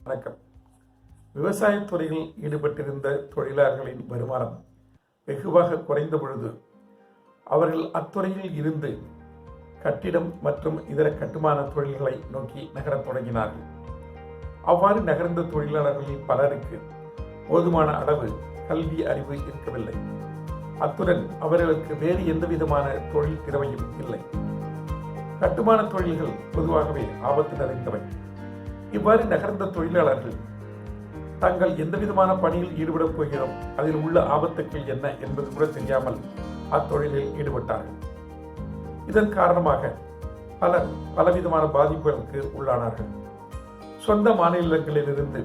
வணக்கம். விவசாயத் துறையில் ஈடுபட்டிருந்த தொழிலாளர்களின் வருமானம் வெகுவாக குறைந்த பொழுது அவர்கள் அத்துறையில் இருந்து கட்டிடம் மற்றும் இதர கட்டுமான தொழில்களை நோக்கி நகரத் தொடங்கினார்கள். அவ்வாறு நகர்ந்த தொழிலாளர்களில் பலருக்கு போதுமான அளவு கல்வி அறிவு இருக்கவில்லை. அத்துடன் அவர்களுக்கு வேறு எந்த விதமான தொழில் திறமையும் இல்லை. கட்டுமான தொழில்கள் பொதுவாகவே ஆபத்து நிறைந்தவை. இவ்வாறு நகர்ந்த தொழிலாளர்கள் தாங்கள் எந்த விதமான பணியில் ஈடுபடப் போகிறோம், அதில் உள்ள ஆபத்துக்கள் என்ன என்பது கூட தெரியாமல் அத்தொழிலில் ஈடுபட்டார்கள். இதன் காரணமாக பலர் பலவிதமான பாதிப்புகளுக்கு உள்ளானார்கள். சொந்த மாநிலங்களிலிருந்து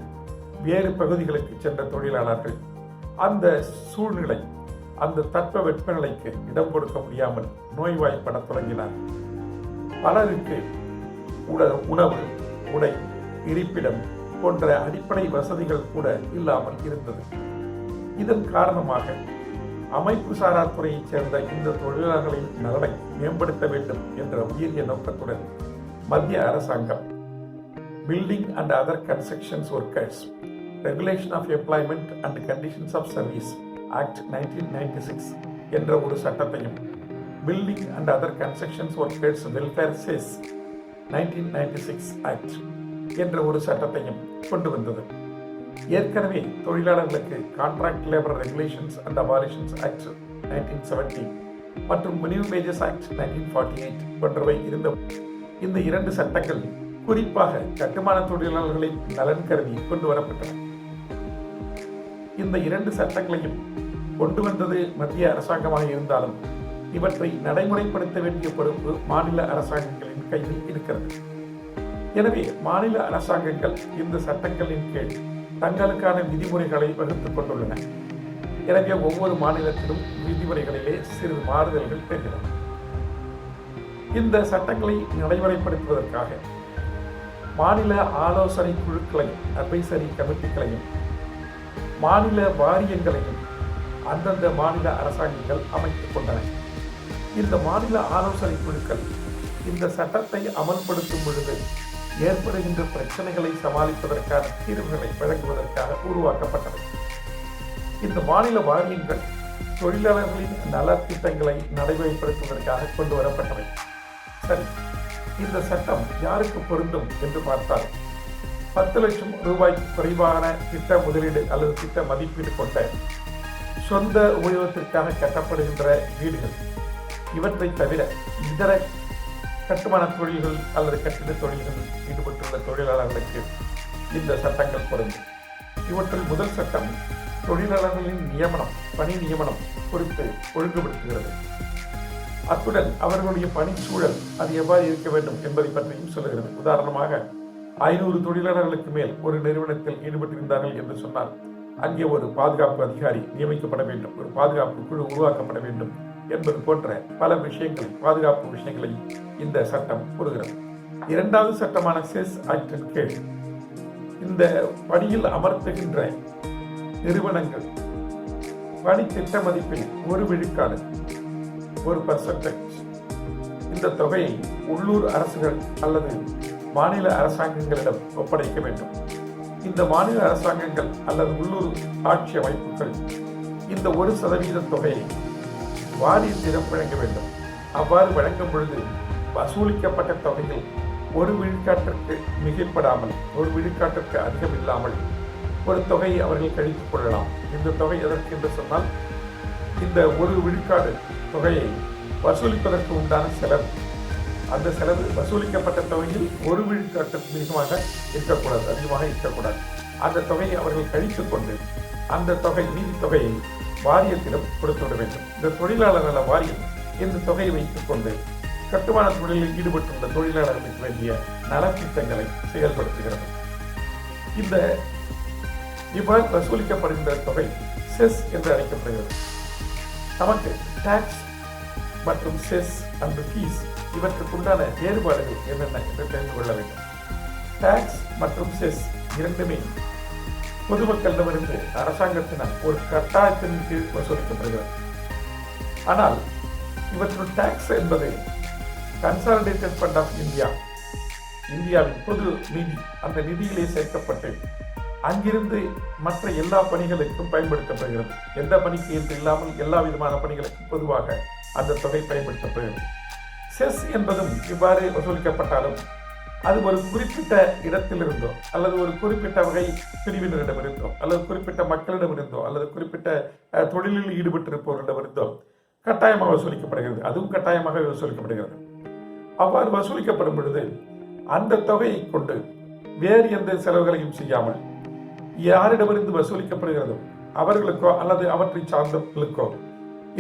வேறு பகுதிகளுக்கு சென்ற தொழிலாளர்கள் அந்த சூழ்நிலை, அந்த தட்ப வெப்பநிலைக்கு இடம் கொடுக்க முடியாமல் நோய்வாய்ப்பட தொடங்கினார். பலருக்கு உணவு, உடை, இருப்பிடம் போன்ற அடிப்படை வசதிகள் கூட இல்லாமல் இருந்தது. இதன் காரணமாக அமைப்பு சாரா துறையைச் சேர்ந்த இந்த தொழிலாளர்களின் நலனை மேம்படுத்த வேண்டும் என்ற உயரிய நோக்கத்துடன் மத்திய அரசாங்கம் building and other constructions workers regulation of employment and conditions of service act 1996 என்ற ஒரு சட்டத்தையும், building and other constructions workers welfare cess 1996 act என்ற ஒரு சட்டத்தையும் கொண்டு வந்தது. ஏற்கனவே தொழிலாளர்களுக்கு contract labour regulations and abolitions act 1970 மற்றும் மினிமம் வேஜஸ் ஆக்ட் 1948 போன்றவை இருந்த இந்த இரண்டு சட்டங்கள் குறிப்பாக கட்டுமான தொழிலாளர்களின் நலன் கருதி கொண்டு வரப்பட்டன. இந்த இரண்டு சட்டங்களையும் கொண்டு வந்தது மத்திய அரசாங்கமாக இருந்தாலும் இவற்றை நடைமுறைப்படுத்த வேண்டிய பொறுப்பு மாநில அரசாங்கங்களின் கையில் இருக்கிறது. எனவே மாநில அரசாங்கங்கள் இந்த சட்டங்களின் கீழ் தங்களுக்கான விதிமுறைகளை வகுத்துக் கொண்டுள்ளன. எனவே ஒவ்வொரு மாநிலத்திலும் விதிமுறைகளிலே சிறு மாறுதல்கள் பெறுகிறது. இந்த சட்டங்களை நடைமுறைப்படுத்துவதற்காக மாநில ஆலோசனை குழுக்களையும், அட்வைசரி கமிட்டிகளையும், மாநில வாரியங்களையும் அந்தந்த மாநில அரசாங்கங்கள் அமைத்துக் கொண்டன. இந்த மாநில ஆலோசனை குழுக்கள் இந்த சட்டத்தை அமல்படுத்தும் பொழுது ஏற்படுகின்ற பிரச்சனைகளை சமாளிப்பதற்கான தீர்வுகளை வழங்குவதற்காக உருவாக்கப்பட்டவை. இந்த மாநில வாரியங்கள் தொழிலாளர்களின் நலத்திட்டங்களை நடைமுறைப்படுத்துவதற்காக கொண்டு வரப்பட்டவை. சரி, இந்த சட்டம் யாருக்கு பொருந்தும் என்று பார்த்தால் 10 லட்சம் ரூபாய்க்கு குறைவான திட்ட முதலீடு அல்லது திட்ட மதிப்பீடு கொண்ட சொந்த உபயோகத்திற்காக கட்டப்படுகின்ற வீடுகள், இவற்றை தவிர இதர கட்டுமான தொழில்கள் அல்லது கட்டிட தொழில்களில் ஈடுபட்டுள்ள தொழிலாளர்களுக்கு இந்த சட்டங்கள் பொருந்தும். இவற்றில் முதல் சட்டம் தொழிலாளர்களின் நியமனம், பணி நியமனம் குறித்து ஒழுங்குபடுத்துகிறது. அத்துடன் அவர்களுடைய பணிச்சூழல் அது எவ்வாறு இருக்க வேண்டும் என்பதை பற்றியும் சொல்லுகிறது. உதாரணமாக 500 தொழிலாளர்களுக்கு மேல் ஒரு நிறுவனத்தில் ஈடுபட்டிருந்தார்கள் என்று சொன்னால் அங்கே ஒரு பாதுகாப்பு அதிகாரி நியமிக்கப்பட வேண்டும், ஒரு பாதுகாப்பு குழு உருவாக்கப்பட வேண்டும் என்பது போன்ற பல விஷயங்களை, பாதுகாப்பு விஷயங்களை இந்த சட்டம் கூறுகிறது. இரண்டாவது சட்டமான செஸ் ஆக்டின் கீழ் இந்த பணியில் அமர்த்துகின்ற நிறுவனங்கள் பணி திட்ட மதிப்பில் 1% 1% இந்த தொகையை உள்ளூர் அரசுகள் அல்லது மாநில அரசாங்கங்களிடம் ஒப்படைக்க வேண்டும். இந்த மாநில அரசாங்கங்கள் அல்லது உள்ளூர் ஆட்சி அமைப்புகள் இந்த 1% தொகையை வாரியத்திடம் வழங்க வேண்டும். அவ்வாறு வழங்கும் பொழுது வசூலிக்கப்பட்ட தொகையில் 1% மிகைப்படாமல், 1% அதிகம் இல்லாமல் ஒரு தொகையை அவர்கள் கழித்துக் கொள்ளலாம். இந்த தொகை எதற்கு என்று சொன்னால், இந்த 1% தொகையை வசூலிப்பதற்கு உண்டான செலவு, அந்த செலவு வசூலிக்கப்பட்ட தொகையில் 1% மிகமாக இருக்கக்கூடாது, அதிகமாக இருக்கக்கூடாது. அந்த தொகையை அவர்கள் கழித்துக் கொண்டு அந்த தொகை, மீதி தொகையை வாரியத்திடம் கொடுத்துவிட வேண்டும். இந்த தொழிலாளர் நல வாரியம் இந்த தொகையை வைத்துக் கொண்டு கட்டுமான தொழிலில் ஈடுபட்டுள்ள தொழிலாளர்களுக்கு வேண்டிய நலத்திட்டங்களை செயல்படுத்துகிறது. இந்த இவ்வாறு வசூலிக்கப்படுகின்ற தொகை செஸ் என்று அழைக்கப்படுகிறது. நமக்கு டாக்ஸ் மற்றும் செஸ் அண்ட் ஃபீஸ் இவற்றுக்குண்டான வேறுபாடுகள் என்னென்ன என்று தெரிந்து கொள்ள வேண்டும். டாக்ஸ் மற்றும் செஸ் இரண்டுமே பொதுமக்களிடமிருந்து அரசாங்கத்தினால் ஒரு கட்டாயத்தின் கீழ் வசூலிக்கப்படுகிறது. ஆனால் இவற்றுள் டாக்ஸ் என்பது கன்சாலிடேட்டட் ஃபண்ட் ஆஃப் இந்தியா இந்தியாவின் பொது நிதி, அந்த நிதியிலே சேர்க்கப்பட்டு அங்கிருந்து மற்ற எல்லா பணிகளுக்கும் பயன்படுத்தப்படுகிறது. எந்த பணிக்கு என்று இல்லாமல் எல்லா விதமான பணிகளுக்கும் பொதுவாக அந்த தொகை பயன்படுத்தப்படுகிறது. செஸ் என்பதும் இவ்வாறு வசூலிக்கப்பட்டாலும் அது ஒரு குறிப்பிட்ட இடத்திலிருந்தோ அல்லது ஒரு குறிப்பிட்ட வகை பிரிவினரிடமிருந்தோ அல்லது குறிப்பிட்ட மக்களிடமிருந்தோ அல்லது குறிப்பிட்ட தொழிலில் ஈடுபட்டிருப்பவர்களிடமிருந்தோ கட்டாயமாக வசூலிக்கப்படுகிறது. அதுவும் கட்டாயமாக வசூலிக்கப்படுகிறது. அவ்வாறு வசூலிக்கப்படும் பொழுது அந்த தொகையை கொண்டு வேறு எந்த செலவுகளையும் செய்யாமல் யாரிடமிருந்து வசூலிக்கப்படுகிறதோ அவர்களுக்கோ அல்லது அவற்றை சார்ந்தவர்களுக்கோ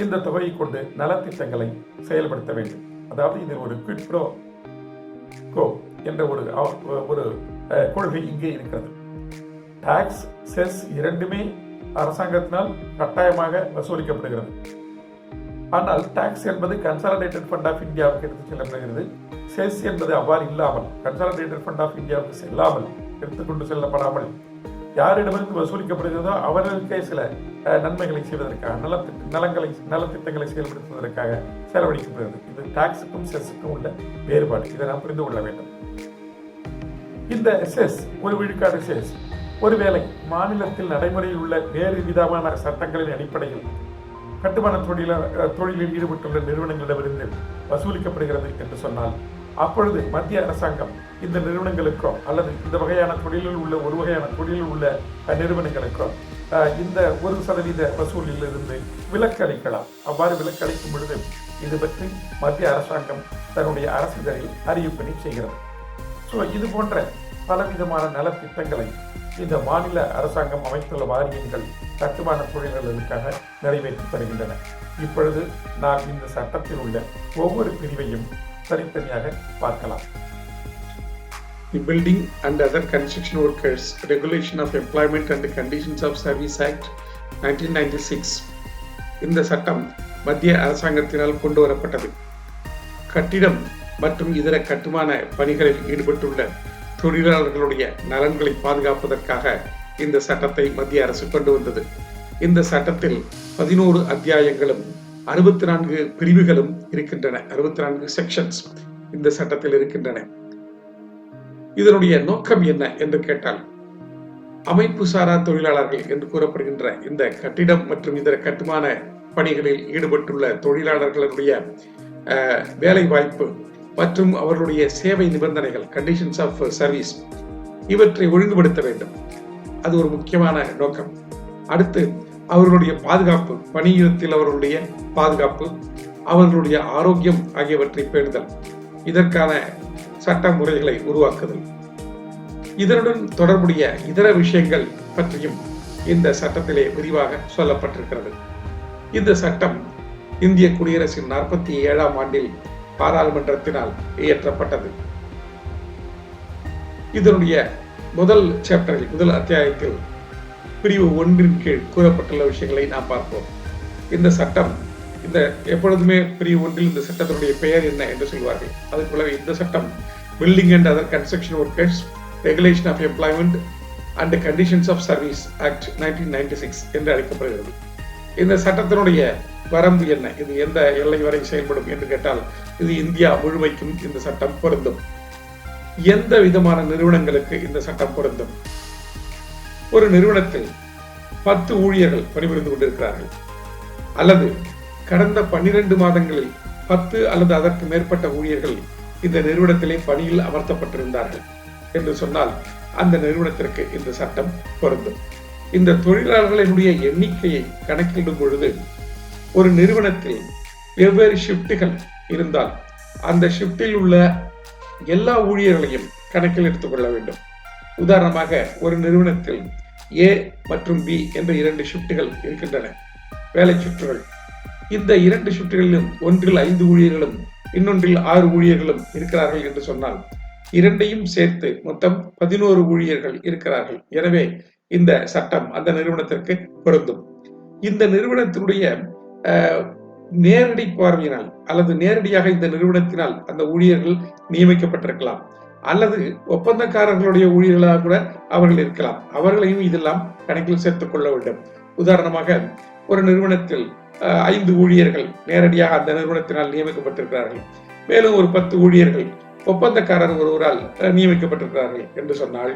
இந்த தொகையை கொண்டு நலத்திட்டங்களை செயல்படுத்த வேண்டும். அதாவது இதில் ஒரு குவிட் ப்ரோ கோ என்ற ஒரு கொள்கை இங்கே இருக்கிறது. டாக்ஸ், செஸ் இரண்டுமே அரசாங்கத்தினால் கட்டாயமாக வசூலிக்கப்படுகிறது. ஆனால் டாக்ஸ் என்பது கன்சாலிடேட்டட் ஃபண்ட் ஆஃப் இந்தியாவுக்கு எடுத்துச் செல்லப்படுகிறது. செஸ் என்பது அவ்வாறு இல்லாமல் கன்சாலிடேட்டட் ஃபண்ட் ஆஃப் இந்தியாவுக்கு செல்லாமல் எடுத்துக்கொண்டு செல்லப்படாமல் யாரிடமிருந்து வசூலிக்கப்படுகிறதோ அவர்களுக்கே சில நன்மைகளை செய்வதற்காக நலத்திட்டங்களை செயல்படுத்துவதற்காக செலவழிக்கப்படுகிறது. இது டாக்ஸுக்கும் செஸ்ஸுக்கும் உள்ள வேறுபாடு. இதை நாம் புரிந்து கொள்ள வேண்டும். இந்த செஸ், ஒரு விழுக்காடு செஸ், ஒருவேளை மாநிலத்தில் நடைமுறையில் உள்ள வேறு விதமான சட்டங்களின் அடிப்படையில் கட்டுமான தொழிலில் ஈடுபட்டுள்ள நிறுவனங்களிடமிருந்து வசூலிக்கப்படுகிறது என்று சொன்னால், அப்பொழுது மத்திய அரசாங்கம் இந்த நிறுவனங்களுக்கோ அல்லது இந்த வகையான தொழிலில் உள்ள ஒரு வகையான தொழிலில் உள்ள நிறுவனங்களுக்கோ இந்த 1% வசூலில் இருந்து விலக்கு அளிக்கலாம். அவ்வாறு விலக்கு அளிக்கும் பொழுது இது பற்றி மத்திய அரசாங்கம் தன்னுடைய அரசிதழில் அறிவிப்பினை செய்கிறது. ஸோ இது போன்ற பலவிதமான நலத்திட்டங்களை இந்த மாநில அரசாங்கம் அமைத்துள்ள வாரியங்கள் கட்டுமான தொழில்களுக்காக நிறைவேற்றி தருகின்றன. இப்பொழுது நாம் இந்த சட்டத்தில் உள்ள ஒவ்வொரு பிரிவையும் தனித்தனியாக பார்க்கலாம். The Building and Other Construction Workers Regulation of Employment and Conditions of Service Act 1996. இந்த சட்டம் மத்திய அரசாங்கத்தினால் கொண்டு வரப்பட்டது. கட்டிடம் மற்றும் இதர கட்டுமான பணிகளில் ஈடுபட்டுள்ள தொழிலாளர்களுடைய நலன்களை பாதுகாப்பதற்காக இந்த சட்டத்தை மத்திய அரசு கொண்டு வந்தது. இந்த சட்டத்தில் 11 அத்தியாயங்களும் 64 பிரிவுகளும் இருக்கின்றன. 64 செக்ஷன்ஸ் இந்த சட்டத்தில் இருக்கின்றன. இதனுடைய நோக்கம் என்ன என்று கேட்டால், அமைப்பு சாரா தொழிலாளர்கள் என்று கூறப்படுகின்ற இந்த கட்டிடம் மற்றும் இதர கட்டுமான பணிகளில் ஈடுபட்டுள்ள தொழிலாளர்களுடைய வேலை வாய்ப்பு மற்றும் அவர்களுடைய சேவை நிபந்தனைகள், கண்டிஷன்ஸ் ஆஃப் சர்வீஸ், இவற்றை ஒழுங்குபடுத்த வேண்டும். அது ஒரு முக்கியமான நோக்கம். அடுத்து அவர்களுடைய பாதுகாப்பு, பணியிடத்தில் அவர்களுடைய பாதுகாப்பு, அவர்களுடைய ஆரோக்கியம் ஆகியவற்றை பேணுதல், இதற்கான சட்ட முறைகளை உருவாக்குதல். இதனுடன் தொடர்புடைய இதர விஷயங்கள் பற்றியும் இந்த சட்டத்திலே விரிவாக சொல்லப்பட்டிருக்கிறது. இந்த சட்டம் இந்திய குடியரசின் 47ஆம் ஆண்டில் பாராளுமன்றத்தினால் இயற்றப்பட்டது. இதனுடைய முதல் சாப்டரில், முதல் அத்தியாயத்தில் பிரிவு 1 கீழ் கூறப்பட்டுள்ள விஷயங்களை நாம் பார்ப்போம். இந்த சட்டம், இந்த எப்பொழுதுமே பிரிவு 1 இந்த சட்டத்தினுடைய பெயர் என்ன என்று சொல்வார்கள். அதுக்கு பிறகு இந்த சட்டம் building and other construction workers regulation of employment and conditions of service act 1996 என்று அழைக்கப்படுகிறது. இந்த சட்டத்தினுடைய வரம்பு என்ன, இது எந்த எல்லை வரை செயல்படும் என்று கேட்டால், இது இந்தியா முழுமைக்கும் இந்த சட்டம் பொருந்தும். எந்த விதமான நிறுவனங்களுக்கு இந்த சட்டம் பொருந்தும்? ஒரு நிறுவனத்தில் 10 ஊழியர்கள் பணிபுரிந்து கொண்டிருக்கிறார்கள், அல்லது கடந்த 12 மாதங்களில் 10 அல்லது அதற்கு மேற்பட்ட ஊழியர்கள் இந்த நிறுவனத்திலே பணியில் அமர்த்தப்பட்டிருந்தார்கள் என்று சொன்னால், அந்த நிறுவனத்திற்கு இந்த சட்டம் பொருந்தும். இந்த தொழிலாளர்களினுடைய எண்ணிக்கையை கணக்கிடும் பொழுது ஒரு நிறுவனத்தில் வெவ்வேறு ஷிப்டுகள் இருந்தால் அந்த ஷிப்டில் உள்ள எல்லா ஊழியர்களையும் கணக்கில் எடுத்துக்கொள்ள வேண்டும். உதாரணமாக, ஒரு நிறுவனத்தில் A மற்றும் B என்ற 2 ஷிப்டுகள் இருக்கின்றன, வேலை ஷிப்டுகள். இந்த 2 ஷிப்டுகளிலும் ஒன்றில் 5 ஊழியர்களும் இன்னொன்றில் 6 ஊழியர்களும் இருக்கிறார்கள் என்று சொன்னால், இரண்டையும் சேர்த்து மொத்தம் 11 ஊழியர்கள் இருக்கிறார்கள். எனவே இந்த சட்டம் அந்த நிறுவனத்திற்கு பொருந்தும். இந்த நிறுவனத்தினுடைய நேரடி பார்வையினால் அல்லது நேரடியாக இந்த நிறுவனத்தினால் அந்த ஊழியர்கள் நியமிக்கப்பட்டிருக்கலாம், அல்லது ஒப்பந்தக்காரர்களுடைய ஊழியர்களாக கூட அவர்கள் இருக்கலாம். அவர்களையும் இதெல்லாம் கணக்கில் சேர்த்துக் கொள்ள வேண்டும். உதாரணமாக, ஒரு நிறுவனத்தில் 5 ஊழியர்கள் நேரடியாக அந்த நிறுவனத்தினால் நியமிக்கப்பட்டிருக்கிறார்கள். மேலும் ஒரு 10 ஊழியர்கள் ஒப்பந்தக்காரர் ஒருவரால் நியமிக்கப்பட்டிருக்கிறார்கள் என்று சொன்னால்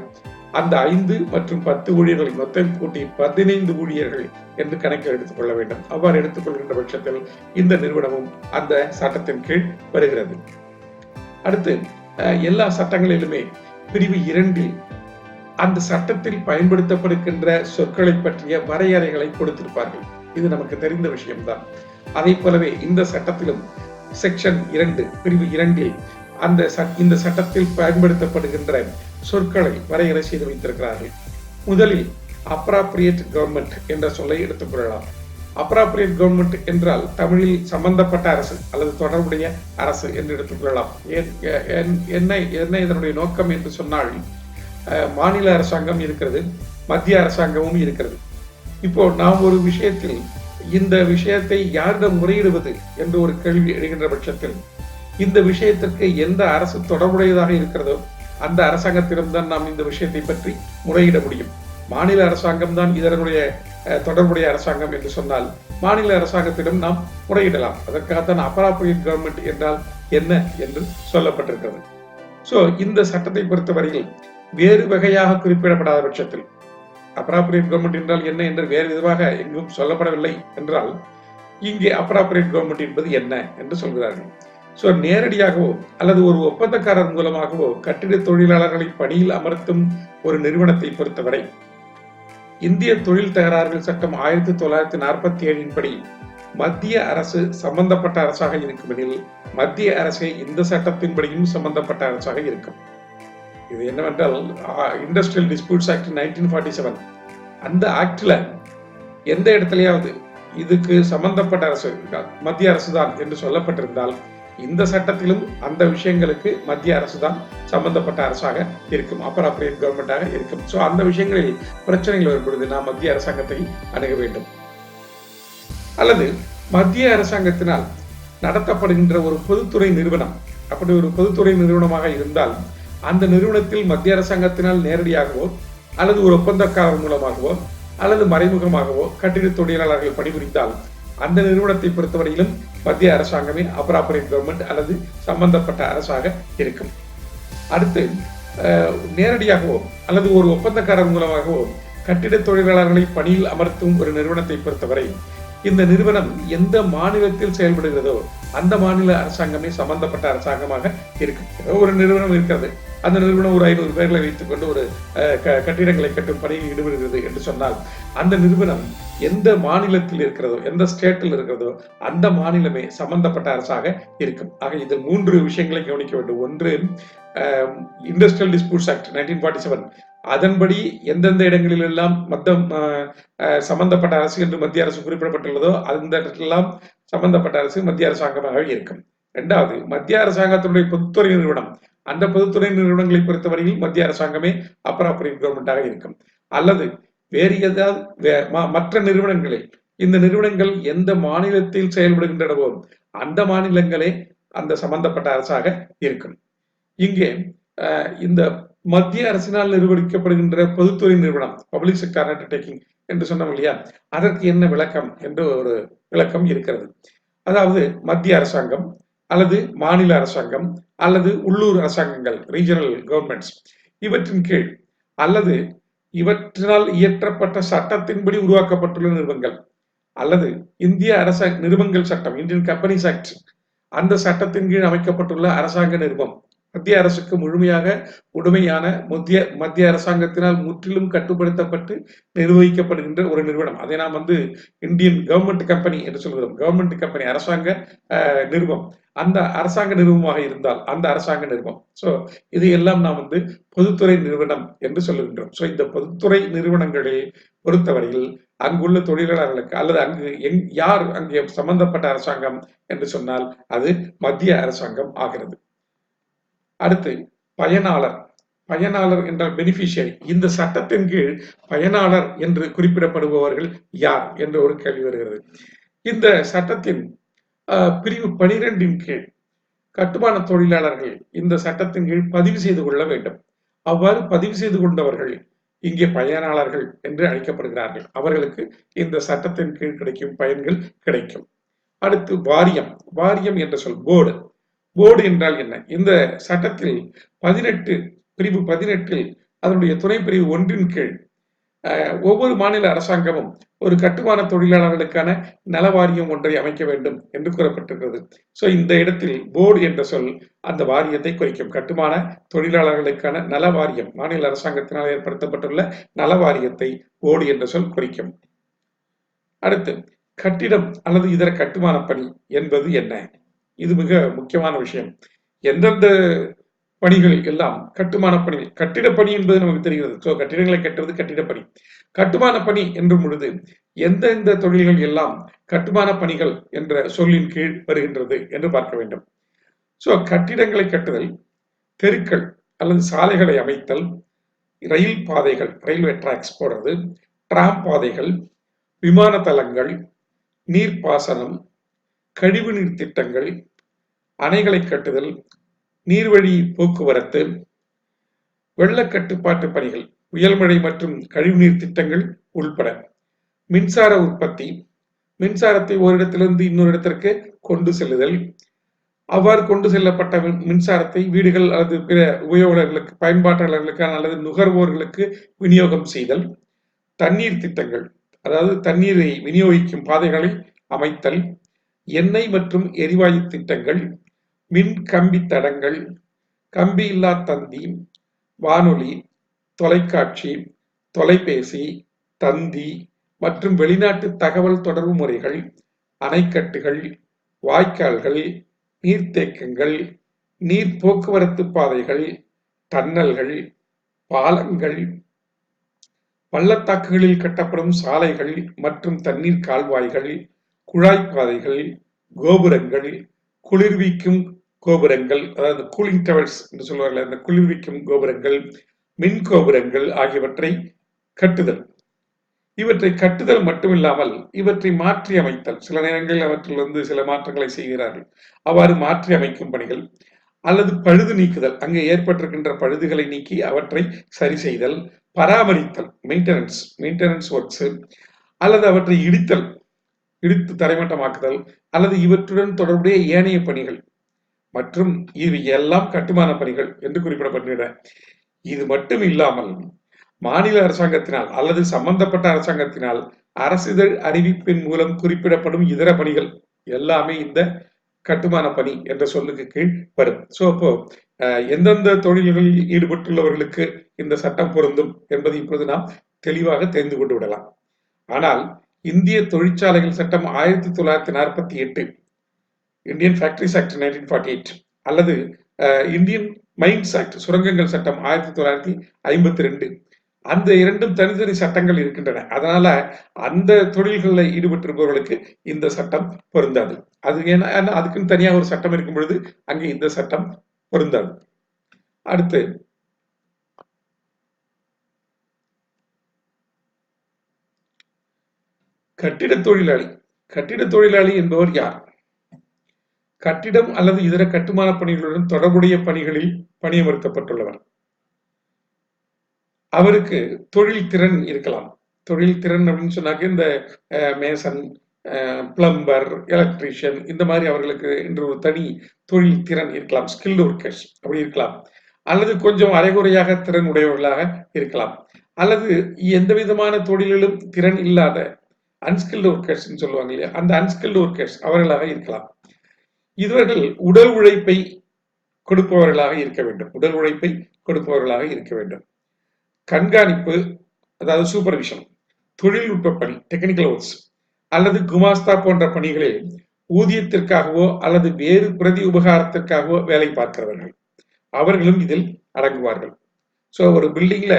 அந்த 5 மற்றும் 10 ஊழியர்களை மொத்தம் கூட்டி 15 ஊழியர்கள் என்று கணக்கில் எடுத்துக் கொள்ள வேண்டும். அவ்வாறு எடுத்துக்கொள்கின்ற பட்சத்தில் இந்த நிறுவனமும் அந்த சட்டத்தின் கீழ் வருகிறது. அடுத்து எல்லா சட்டங்களிலுமே பிரிவு 2 அந்த சட்டத்தில் பயன்படுத்தப்படுகின்ற சொற்களை பற்றிய வரையறைகளை கொடுத்திருப்பார்கள். இது நமக்கு தெரிந்த விஷயம்தான். அதை போலவே இந்த சட்டத்திலும் செக்ஷன் 2 பிரிவு 2 இந்த சட்டத்தில் பயன்படுத்தப்படுகின்ற சொற்களை வரையறை செய்து வைத்திருக்கிறார்கள். முதலில் அப்ராப்ரியேட் கவர்மெண்ட் என்ற சொல்லை எடுத்துக் கொள்ளலாம். அப்ராப்ரியேட் கவர்மெண்ட் என்றால் தமிழில் சம்பந்தப்பட்ட அரசு அல்லது தொடர்புடைய அரசு என்று எடுத்துக்கொள்ளலாம். என்ன இதனுடைய நோக்கம் என்று சொன்னால், மாநில அரசாங்கம் இருக்கிறது, மத்திய அரசாங்கமும் இருக்கிறது. இப்போ நாம் ஒரு விஷயத்தில் இந்த விஷயத்தை யாரிடம் முறையிடுவது என்று ஒரு கேள்வி எழுகின்ற பட்சத்தில் இந்த விஷயத்திற்கு எந்த அரசு தொடர்புடையதாக இருக்கிறதோ அந்த அரசாங்கத்திடம்தான் நாம் இந்த விஷயத்தை பற்றி முறையிட முடியும். மாநில அரசாங்கம் தான் இதனுடைய தொடர்புடைய அரசாங்கம் என்று சொன்னால் மாநில அரசாங்கத்திடம் நாம் முறையிடலாம். அதற்காகத்தான் அப்ராப்ரியேட் கவர்மெண்ட் என்றால் என்ன என்று சொல்லப்பட்டிருக்கிறது. சோ இந்த சட்டத்தை பொறுத்தவரையில் வேறு வகையாக குறிப்பிடப்படாத பட்சத்தில், அப்ராப்ரியேட் கவர்மெண்ட் என்றால் என்ன என்று வேறு விதமாக எங்கும் சொல்லப்படவில்லை என்றால் இங்கே அப்ராப்ரியேட் கவர்மெண்ட் என்பது என்ன என்று சொல்கிறார்கள். சோ நேரடியாகவோ அல்லது ஒரு ஒப்பந்தக்காரர் மூலமாகவோ கட்டிட தொழிலாளர்களை பணியில் அமர்த்தும் ஒரு நிறுவனத்தை பொறுத்தவரை இந்திய தொழில் தகராறுகள் சட்டம் 1947 படி மத்திய அரசு சம்பந்தப்பட்ட அரசாக இருக்குமெனில் மத்திய அரசே இந்த சட்டத்தின்படியும் சம்பந்தப்பட்ட அரசாக இருக்கும். இது என்னவென்றால் இண்டஸ்ட்ரியல் டிஸ்பியூட்ஸ் ஆக்ட் 1947 அந்த ஆக்ட்ல எந்த இடத்துலயாவது இதுக்கு சம்பந்தப்பட்ட அரசு மத்திய அரசு தான் என்று சொல்லப்பட்டிருந்தால் இந்த சட்டத்திலும் அந்த விஷயங்களுக்கு மத்திய அரசு தான் சம்பந்தப்பட்ட அரசாக இருக்கும், அப்ராப்ரியேட் கவர்மெண்டாக இருக்கும். சோ அந்த விஷயங்களில் பிரச்சனைகள் வரும் பொழுது நாம் மத்திய அரசாங்கத்தை அணுக வேண்டும். அல்லது மத்திய அரசாங்கத்தினால் நடத்தப்படுகின்ற ஒரு பொதுத்துறை நிறுவனம், அப்படி ஒரு பொதுத்துறை நிறுவனமாக இருந்தால் அந்த நிறுவனத்தில் மத்திய அரசாங்கத்தினால் நேரடியாகவோ அல்லது ஒரு ஒப்பந்தக்காரர் மூலமாகவோ அல்லது மறைமுகமாகவோ கட்டிட தொழிலாளர்கள் பணிபுரிந்தால் அந்த நிறுவனத்தை பொறுத்தவரையிலும் மத்திய அரசாங்கமே அப்ராப்ரியேட் கவர்மெண்ட் அல்லது சம்பந்தப்பட்ட அரசாக இருக்கும். அடுத்து நேரடியாகவோ அல்லது ஒரு ஒப்பந்தக்காரர் மூலமாகவோ கட்டிட தொழிலாளர்களை பணியில் அமர்த்தும் ஒரு நிறுவனத்தை பொறுத்தவரை இந்த நிறுவனம் எந்த மாநிலத்தில் செயல்படுகிறதோ அந்த மாநில அரசாங்கமே சம்பந்தப்பட்ட அரசாங்கமாக இருக்கும். ஒரு நிறுவனம் இருக்கிறது, அந்த நிறுவனம் ஒரு 500 பேர்களை வைத்துக் கொண்டு ஒரு கட்டிடங்களை கட்டும் பணியில் ஈடுபடுகிறது என்று சொன்னால் அந்த நிறுவனம் எந்த மாநிலத்தில் இருக்கிறதோ எந்த ஸ்டேட்டில் இருக்கிறதோ அந்த மாநிலமே சம்பந்தப்பட்ட அரசாக இருக்கும். ஆக இதில் 3 விஷயங்களை கவனிக்க வேண்டும். ஒன்று, இண்டஸ்ட்ரியல் டிஸ்பியூட்ஸ் ஆக்ட் 1947 அதன்படி எந்தெந்த இடங்களில் எல்லாம் சம்பந்தப்பட்ட அரசு என்று மத்திய அரசு குறிப்பிடப்பட்டுள்ளதோ அந்த இடத்திலெல்லாம் சம்பந்தப்பட்ட அரசு மத்திய அரசாங்கமாக இருக்கும். 2வது, மத்திய அரசாங்கத்தினுடைய பொதுத்துறை நிறுவனம், அந்த பொதுத்துறை நிறுவனங்களை பொறுத்தவரையில் மத்திய அரசாங்கமே அப்ராப்ரியேட் கவர்மெண்டாக இருக்கும். அல்லது வேறு ஏதாவது மற்ற நிறுவனங்களில் இந்த நிறுவனங்கள் எந்த மாநிலத்தில் செயல்படுகின்றனவோ அந்த மாநிலங்களே அந்த சம்பந்தப்பட்ட அரசாக இருக்கும். இங்கே இந்த மத்திய அரசினால் நிர்வகிக்கப்படுகின்ற பொதுத்துறை நிறுவனம் பப்ளிக் செக்டார் அண்டர்டேக்கிங் என்று சொன்னோம் இல்லையா, அதற்கு என்ன விளக்கம் என்று ஒரு விளக்கம் இருக்கிறது. அதாவது மத்திய அரசாங்கம் அல்லது மாநில அரசாங்கம் அல்லது உள்ளூர் அரசாங்கங்கள், ரீஜனல் கவர்மெண்ட்ஸ், இவற்றின் கீழ் அல்லது இவற்றினால் இயற்றப்பட்ட சட்டத்தின்படி உருவாக்கப்பட்டுள்ள நிறுவனங்கள் அல்லது இந்திய அரசாங்க நிறுவனங்கள் சட்டம், இந்தியன் கம்பெனிஸ் ஆக்ட், அந்த சட்டத்தின் கீழ் அமைக்கப்பட்டுள்ள அரசாங்க நிறுவனம் மத்திய அரசுக்கு முழுமையாக உடைமையான மத்திய அரசாங்கத்தினால் முற்றிலும் கட்டுப்படுத்தப்பட்டு நிர்வகிக்கப்படுகின்ற ஒரு நிறுவனம். அதை நாம் இந்தியன் கவர்மெண்ட் கம்பெனி என்று சொல்கிறோம். கவர்மெண்ட் கம்பெனி அரசாங்க நிறுவனம், அந்த அரசாங்க நிறுவனமாக இருந்தால் அந்த அரசாங்க நிறுவனம். சோ இது எல்லாம் நாம் பொதுத்துறை நிறுவனம் என்று சொல்லுகின்றோம். சோ இந்த பொதுத்துறை நிறுவனங்களை பொறுத்தவரையில் அங்குள்ள தொழிலாளர்களுக்கு அல்லது யார் அங்கே சம்பந்தப்பட்ட அரசாங்கம் என்று சொன்னால் அது மத்திய அரசாங்கம் ஆகிறது. அடுத்து பயனாளர். பயனாளர் என்றால் பெனிஃபிஷியரி. இந்த சட்டத்தின் கீழ் பயனாளர் என்று குறிப்பிடப்படுபவர்கள் யார் என்ற ஒரு கேள்வி வருகிறது. இந்த சட்டத்தின் பிரிவு 12 கீழ் கட்டுமான தொழிலாளர்கள் இந்த சட்டத்தின் கீழ் பதிவு செய்து கொள்ள வேண்டும். அவ்வாறு பதிவு செய்து கொண்டவர்கள் இங்கே பயனாளர்கள் என்று அழைக்கப்படுகிறார்கள். அவர்களுக்கு இந்த சட்டத்தின் கீழ் கிடைக்கும் பயன்கள் கிடைக்கும். அடுத்து வாரியம். வாரியம் என்ற சொல் போர்டு. போர்டு என்றால் என்ன? இந்த சட்டத்தில் 18 பிரிவு 18 அதனுடைய துணை பிரிவு 1 கீழ் ஒவ்வொரு மாநில அரசாங்கமும் ஒரு கட்டுமான தொழிலாளர்களுக்கான நல வாரியம் ஒன்றை அமைக்க வேண்டும் என்று கூறப்பட்டிருக்கிறது. சோ இந்த இடத்தில் போர்டு என்ற சொல் அந்த வாரியத்தை குறிக்கும். கட்டுமான தொழிலாளர்களுக்கான நல வாரியம், மாநில அரசாங்கத்தினால் ஏற்படுத்தப்பட்டுள்ள நல வாரியத்தை போர்டு என்ற சொல் குறிக்கும். அடுத்து, கட்டிடம் அல்லது இதர கட்டுமான பணி என்பது என்ன? இது மிக முக்கியமான விஷயம். எந்தெந்த பணிகள் எல்லாம் கட்டுமான பணி, கட்டிட பணி என்பது நமக்கு தெரிகிறது. சோ கட்டிடங்களை கட்டுவது கட்டிட பணி. கட்டுமான பணி என்றும் பொழுது எந்தெந்த தொழில்கள் எல்லாம் கட்டுமான பணிகள் என்ற சொல்லின் கீழ் வருகின்றது என்று பார்க்க வேண்டும். சோ கட்டிடங்களை கட்டுதல், தெருக்கள் அல்லது சாலைகளை அமைத்தல், ரயில் பாதைகள், ரயில்வே டிராக்ஸ் போடுறது, டிராம் பாதைகள், விமான தளங்கள், நீர்ப்பாசனம், கழிவுநீர் திட்டங்கள், அணைகளை கட்டுதல், நீர்வழி போக்குவரத்து, வெள்ள கட்டுப்பாட்டு பணிகள், புயல்மழை மற்றும் கழிவுநீர் திட்டங்கள் உள்பட, மின்சார உற்பத்தி, மின்சாரத்தை ஒரு இடத்திலிருந்து இன்னொரு இடத்திற்கு கொண்டு செல்லுதல், அவ்வாறு கொண்டு செல்லப்பட்ட மின்சாரத்தை வீடுகள் அல்லது பிற உபயோகர்களுக்கு, பயன்பாட்டாளர்களுக்கான அல்லது நுகர்வோர்களுக்கு விநியோகம் செய்தல், தண்ணீர் திட்டங்கள், அதாவது தண்ணீரை விநியோகிக்கும் பாதைகளை அமைத்தல், எண்ணெய் மற்றும் எரிவாயு திட்டங்கள், மின் கம்பி தடங்கள், கம்பி இல்லா தந்தி, வானொலி, தொலைக்காட்சி, தொலைபேசி, தந்தி மற்றும் வெளிநாட்டு தகவல் தொடர்பு முறைகள், அணைக்கட்டுகள், வாய்க்கால்கள், நீர்த்தேக்கங்கள், நீர் போக்குவரத்து பாதைகள், டன்னல்கள், பாலங்கள், பள்ளத்தாக்குகளில் கட்டப்படும் சாலைகள் மற்றும் தண்ணீர் கால்வாய்கள், குழாய் பாதைகள், கோபுரங்கள், குளிர்விக்கும் கோபுரங்கள், அதாவது கூலிங் டவர்ஸ் என்று சொல்வார்கள், அந்த குளிர்விக்கும் கோபுரங்கள், மின் கோபுரங்கள் ஆகியவற்றை கட்டுதல். இவற்றை கட்டுதல் மட்டுமில்லாமல் இவற்றை மாற்றி அமைத்தல். சில நேரங்களில் அவற்றில் சில மாற்றங்களை செய்கிறார்கள். அவ்வாறு மாற்றி அமைக்கும் பணிகள் அல்லது பழுது நீக்குதல், அங்கே ஏற்பட்டிருக்கின்ற பழுதுகளை நீக்கி அவற்றை சரி செய்தல், பராமரித்தல், மெயின்டெனன்ஸ் ஒர்க்ஸ், அல்லது அவற்றை இடித்து தரைமட்டமாக்குதல் அல்லது இவற்றுடன் தொடர்புடைய ஏனைய பணிகள் மற்றும் இவை எல்லாம் கட்டுமான பணிகள் என்று குறிப்பிடப்பட்டுள்ளன. இது மட்டும் இல்லாமல் மாநில அரசாங்கத்தினால் அல்லது சம்பந்தப்பட்ட அரசாங்கத்தினால் அரசிதழ் அறிவிப்பின் மூலம் குறிப்பிடப்படும் இதர பணிகள் எல்லாமே இந்த கட்டுமான பணி என்ற சொல்லுக்கு கீழ் வரும். சோ அப்போ எந்தெந்த தொழில்களில் ஈடுபட்டுள்ளவர்களுக்கு இந்த சட்டம் பொருந்தும் என்பதை இப்பொழுது நாம் தெளிவாக தெரிந்து கொண்டு விடலாம். ஆனால் இந்திய தொழிற்சாலைகள் சட்டம் 1948, இந்தியன் ஃபேக்டரிஸ் ஆக்ட் 1948 அல்லது இந்தியன் மைன்ஸ் ஆக்ட், சுரங்கங்கள் சட்டம் 1952, அந்த இரண்டும் தனித்தனி சட்டங்கள் இருக்கின்றன. அதனால அந்த தொழில்களில் ஈடுபட்டிருப்பவர்களுக்கு இந்த சட்டம் பொருந்தாது. அது ஏன்னா அதுக்குன்னு தனியாக ஒரு சட்டம் இருக்கும் பொழுது அங்கே இந்த சட்டம் பொருந்தாது. அடுத்து, கட்டிட தொழிலாளி. கட்டிட தொழிலாளி என்பவர் யார்? கட்டிடம் அல்லது இதர கட்டுமான பணிகளுடன் தொடர்புடைய பணிகளில் பணியமர்த்தப்பட்டுள்ளவர். அவருக்கு தொழில் திறன் இருக்கலாம். தொழில் திறன் அப்படின்னு சொன்னாக்க இந்த மேசன், பிளம்பர், எலக்ட்ரீஷியன், இந்த மாதிரி அவர்களுக்கு இன்று ஒரு தனி தொழில் திறன் இருக்கலாம். ஸ்கில்டு ஒர்க்கர்ஸ் அப்படி இருக்கலாம். அல்லது கொஞ்சம் அரைகுறையாக திறன் உடையவர்களாக இருக்கலாம். அல்லது எந்த விதமான தொழிலிலும் திறன் இல்லாத அன்ஸ்கில்டு ஒர்க்கர்ஸ் சொல்லுவாங்க இல்லையா, அந்த அன்ஸ்கில்டு ஒர்க்கர்ஸ் அவர்களாக இருக்கலாம். இவர்கள் உடல் உழைப்பை கொடுப்பவர்களாக இருக்க வேண்டும். உடல் உழைப்பை கொடுப்பவர்களாக இருக்க வேண்டும். கண்காணிப்பு, அதாவது சூப்பர்விஷன், தொழில்நுட்ப பணி, டெக்னிக்கல் ஒர்க்ஸ் அல்லது குமாஸ்தா போன்ற பணிகளில் ஊதியத்திற்காகவோ அல்லது வேறு பிரதி உபகாரத்திற்காகவோ வேலை பார்க்கிறவர்கள், அவர்களும் இதில் அடங்குவார்கள். சோ ஒரு பில்டிங்ல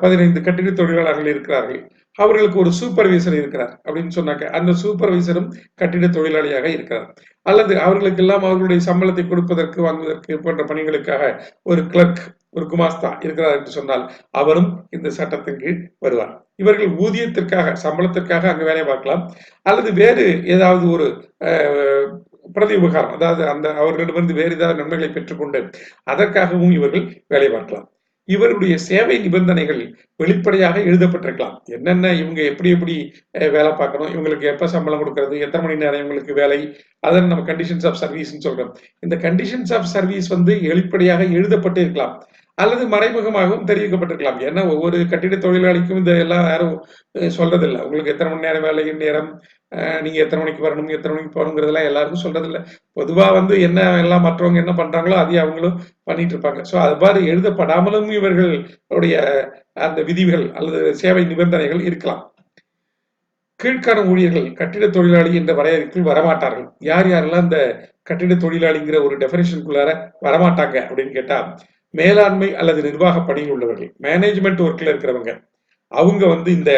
15 கட்டிட தொழிலாளர்கள் இருக்கிறார்கள், அவர்களுக்கு ஒரு சூப்பர்வைசர் இருக்கிறார் அப்படின்னு சொன்னாக்க அந்த சூப்பர்வைசரும் கட்டிட தொழிலாளியாக இருக்கிறார். அல்லது அவர்களுக்கெல்லாம் அவர்களுடைய சம்பளத்தை கொடுப்பதற்கு, வாங்குவதற்கு போன்ற பணிகளுக்காக ஒரு கிளர்க், ஒரு குமாஸ்தா இருக்கிறார் என்று சொன்னால் அவரும் இந்த சட்டத்தின் கீழ் வருவார். இவர்கள் ஊதியத்திற்காக, சம்பளத்திற்காக அங்கு வேலை பார்க்கலாம். அல்லது வேறு ஏதாவது ஒரு பிரதி உபகாரம், அதாவது அந்த அவர்களிடமிருந்து வேறு ஏதாவது நன்மைகளை பெற்றுக்கொண்டு அதற்காகவும் இவர்கள் வேலை பார்க்கலாம். இவருடைய சேவை நிபந்தனைகள் வெளிப்படையாக எழுதப்பட்டிருக்கலாம். என்னென்ன இவங்க எப்படி எப்படி வேலை பார்க்கணும், இவங்களுக்கு எப்ப சம்பளம் கொடுக்கறது, எத்தனை மணி நேரம் இவங்களுக்கு வேலை, அதன் நம்ம கண்டிஷன்ஸ் ஆஃப் சர்வீஸ்ன்னு சொல்றோம். இந்த கண்டிஷன்ஸ் ஆஃப் சர்வீஸ் வந்து வெளிப்படையாக எழுதப்பட்டு இருக்கலாம் அல்லது மறைமுகமாகவும் தெரிவிக்கப்பட்டிருக்கலாம். ஏன்னா ஒவ்வொரு கட்டிட தொழிலாளிக்கும் இந்த எல்லாம் யாரும் சொல்றதில்ல. உங்களுக்கு எத்தனை மணி நேரம் வேலை நேரம், நீங்க எத்தனை மணிக்கு வரணும், எத்தனை மணிக்கு போகணுங்கிறதெல்லாம் எல்லாருக்கும் சொல்றதில்ல. பொதுவா வந்து என்ன எல்லாம் மற்றவங்க என்ன பண்றாங்களோ அதையும் அவங்களும் பண்ணிட்டு இருப்பாங்க. ஸோ அது மாதிரி எழுதப்படாமலும் இவர்களுடைய அந்த விதிகள் அல்லது சேவை நிபந்தனைகள் இருக்கலாம். கீழ்காணும் ஊழியர்கள் கட்டிட தொழிலாளி என்ற வரையறைக்குள் வரமாட்டார்கள். யார் யாரெல்லாம் இந்த கட்டிட தொழிலாளிங்கிற ஒரு டெஃபினேஷனுக்குள்ளார வரமாட்டாங்க அப்படின்னு கேட்டா, மேலாண்மை அல்லது நிர்வாக பணியில் உள்ளவர்கள், மேனேஜ்மெண்ட் ஒர்க்ல இருக்கிறவங்க, அவங்க வந்து இந்த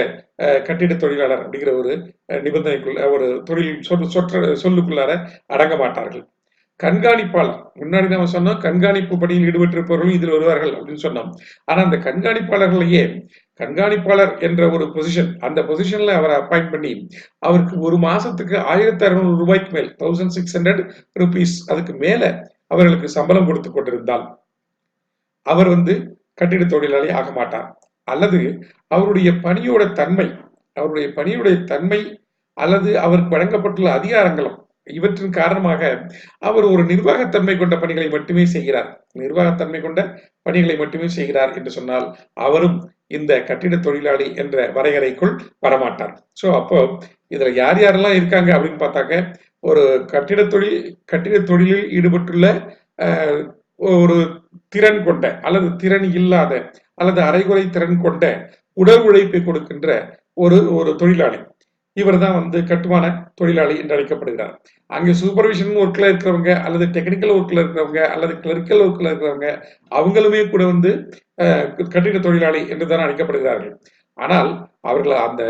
கட்டிட தொழிலாளர் அப்படிங்கிற ஒரு நிபந்தனைக்குள்ள ஒரு தொழில் சொல்லுக்குள்ளார அடங்க மாட்டார்கள். கண்காணிப்பாளர், முன்னாடி நம்ம சொன்னோம் கண்காணிப்பு பணியில் ஈடுபட்டிருப்பவர்களும் இதில் வருவார்கள் அப்படின்னு சொன்னோம். ஆனா அந்த கண்காணிப்பாளர்களையே கண்காணிப்பாளர் என்ற ஒரு பொசிஷன், அந்த பொசிஷன்ல அவரை அப்பாயிண்ட் பண்ணி அவருக்கு ஒரு மாசத்துக்கு 1600 ரூபாய்க்கு மேல் 1600 ருபீஸ் அதுக்கு மேல அவர்களுக்கு சம்பளம் கொடுத்து கொண்டிருந்தால் அவர் வந்து கட்டிட தொழிலாளி ஆக மாட்டார். அல்லது அவருடைய பணியுடைய தன்மை அல்லது அவருக்கு வழங்கப்பட்டுள்ள அதிகாரங்களும் இவற்றின் காரணமாக அவர் ஒரு நிர்வாகத்தன்மை கொண்ட பணிகளை மட்டுமே செய்கிறார் என்று சொன்னால் அவரும் இந்த கட்டிட தொழிலாளி என்ற வரையறைக்குள் வரமாட்டார். சோ அப்போ இதுல யார் யாரெல்லாம் இருக்காங்க அப்படின்னு பார்த்தாக்க, ஒரு கட்டிட தொழிலில் ஈடுபட்டுள்ள ஒரு திறன் கொண்ட அல்லது திறன் இல்லாத அல்லது அரைகுறை திறன் கொண்ட உடல் உழைப்பை கொடுக்கின்ற ஒரு தொழிலாளி, இவர் தான் வந்து கட்டுமான தொழிலாளி என்று அழைக்கப்படுகிறார். அங்கே சூப்பர்விஷன் ஒர்க்ல இருக்கிறவங்க அல்லது டெக்னிக்கல் ஒர்க்ல இருக்கிறவங்க அல்லது கிளரிக்கல் ஒர்க்ல இருக்கிறவங்க அவங்களுமே கூட வந்து கட்டிட தொழிலாளி என்று தான் அழைக்கப்படுகிறார்கள். ஆனால் அவர்கள் அந்த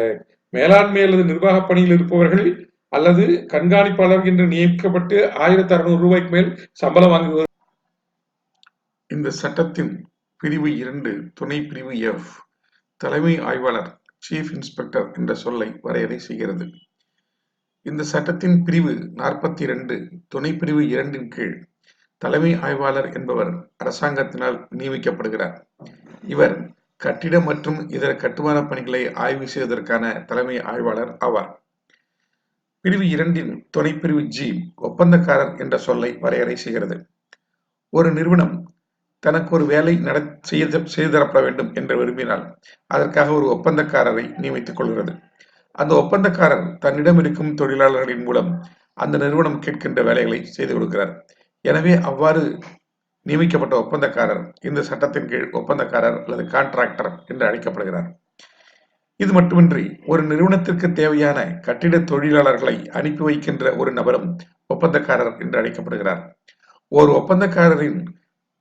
மேலாண்மை அல்லது நிர்வாக பணியில் இருப்பவர்கள் அல்லது கண்காணிப்பாளர் என்று நியமிக்கப்பட்டு 1600 ரூபாய்க்கு மேல் சம்பளம் வாங்குவது. இந்த சட்டத்தின் பிரிவு 2 துணை பிரிவு எஃப் தலைமை ஆய்வாளர் சீஃப் இன்ஸ்பெக்டர் என்ற சொல்லை வரையறை செய்கிறது. இந்த சட்டத்தின் பிரிவு 42 துணை பிரிவு 2 கீழ் தலைமை ஆய்வாளர் என்பவர் அரசாங்கத்தினால் நியமிக்கப்படுகிறார். இவர் கட்டிட மற்றும் இதர கட்டுமான பணிகளை ஆய்வு செய்வதற்கான தலைமை ஆய்வாளர் ஆவார். பிரிவு 2 துணை பிரிவு ஜி ஒப்பந்தக்காரர் என்ற சொல்லை வரையறை செய்கிறது. ஒரு நிறுவனம் தனக்கு ஒரு வேலை செய்து தரப்பட வேண்டும் என்று விரும்பினால் அதற்காக ஒரு ஒப்பந்தக்காரரை நியமித்துக் கொள்கிறது. அந்த ஒப்பந்தக்காரர் தன்னிடம் இருக்கும் தொழிலாளர்களின் மூலம் அந்த நிறுவனம் கேட்கின்ற வேலைகளை செய்து கொடுக்கிறார். எனவே அவ்வாறு நியமிக்கப்பட்ட ஒப்பந்தக்காரர் இந்த சட்டத்தின் கீழ் ஒப்பந்தக்காரர் அல்லது கான்ட்ராக்டர் என்று அழைக்கப்படுகிறார். இது மட்டுமின்றி ஒரு நிறுவனத்திற்கு தேவையான கட்டிட தொழிலாளர்களை அனுப்பி வைக்கின்ற ஒரு நபரும் ஒப்பந்தக்காரர் என்று அழைக்கப்படுகிறார். ஒரு ஒப்பந்தக்காரரின்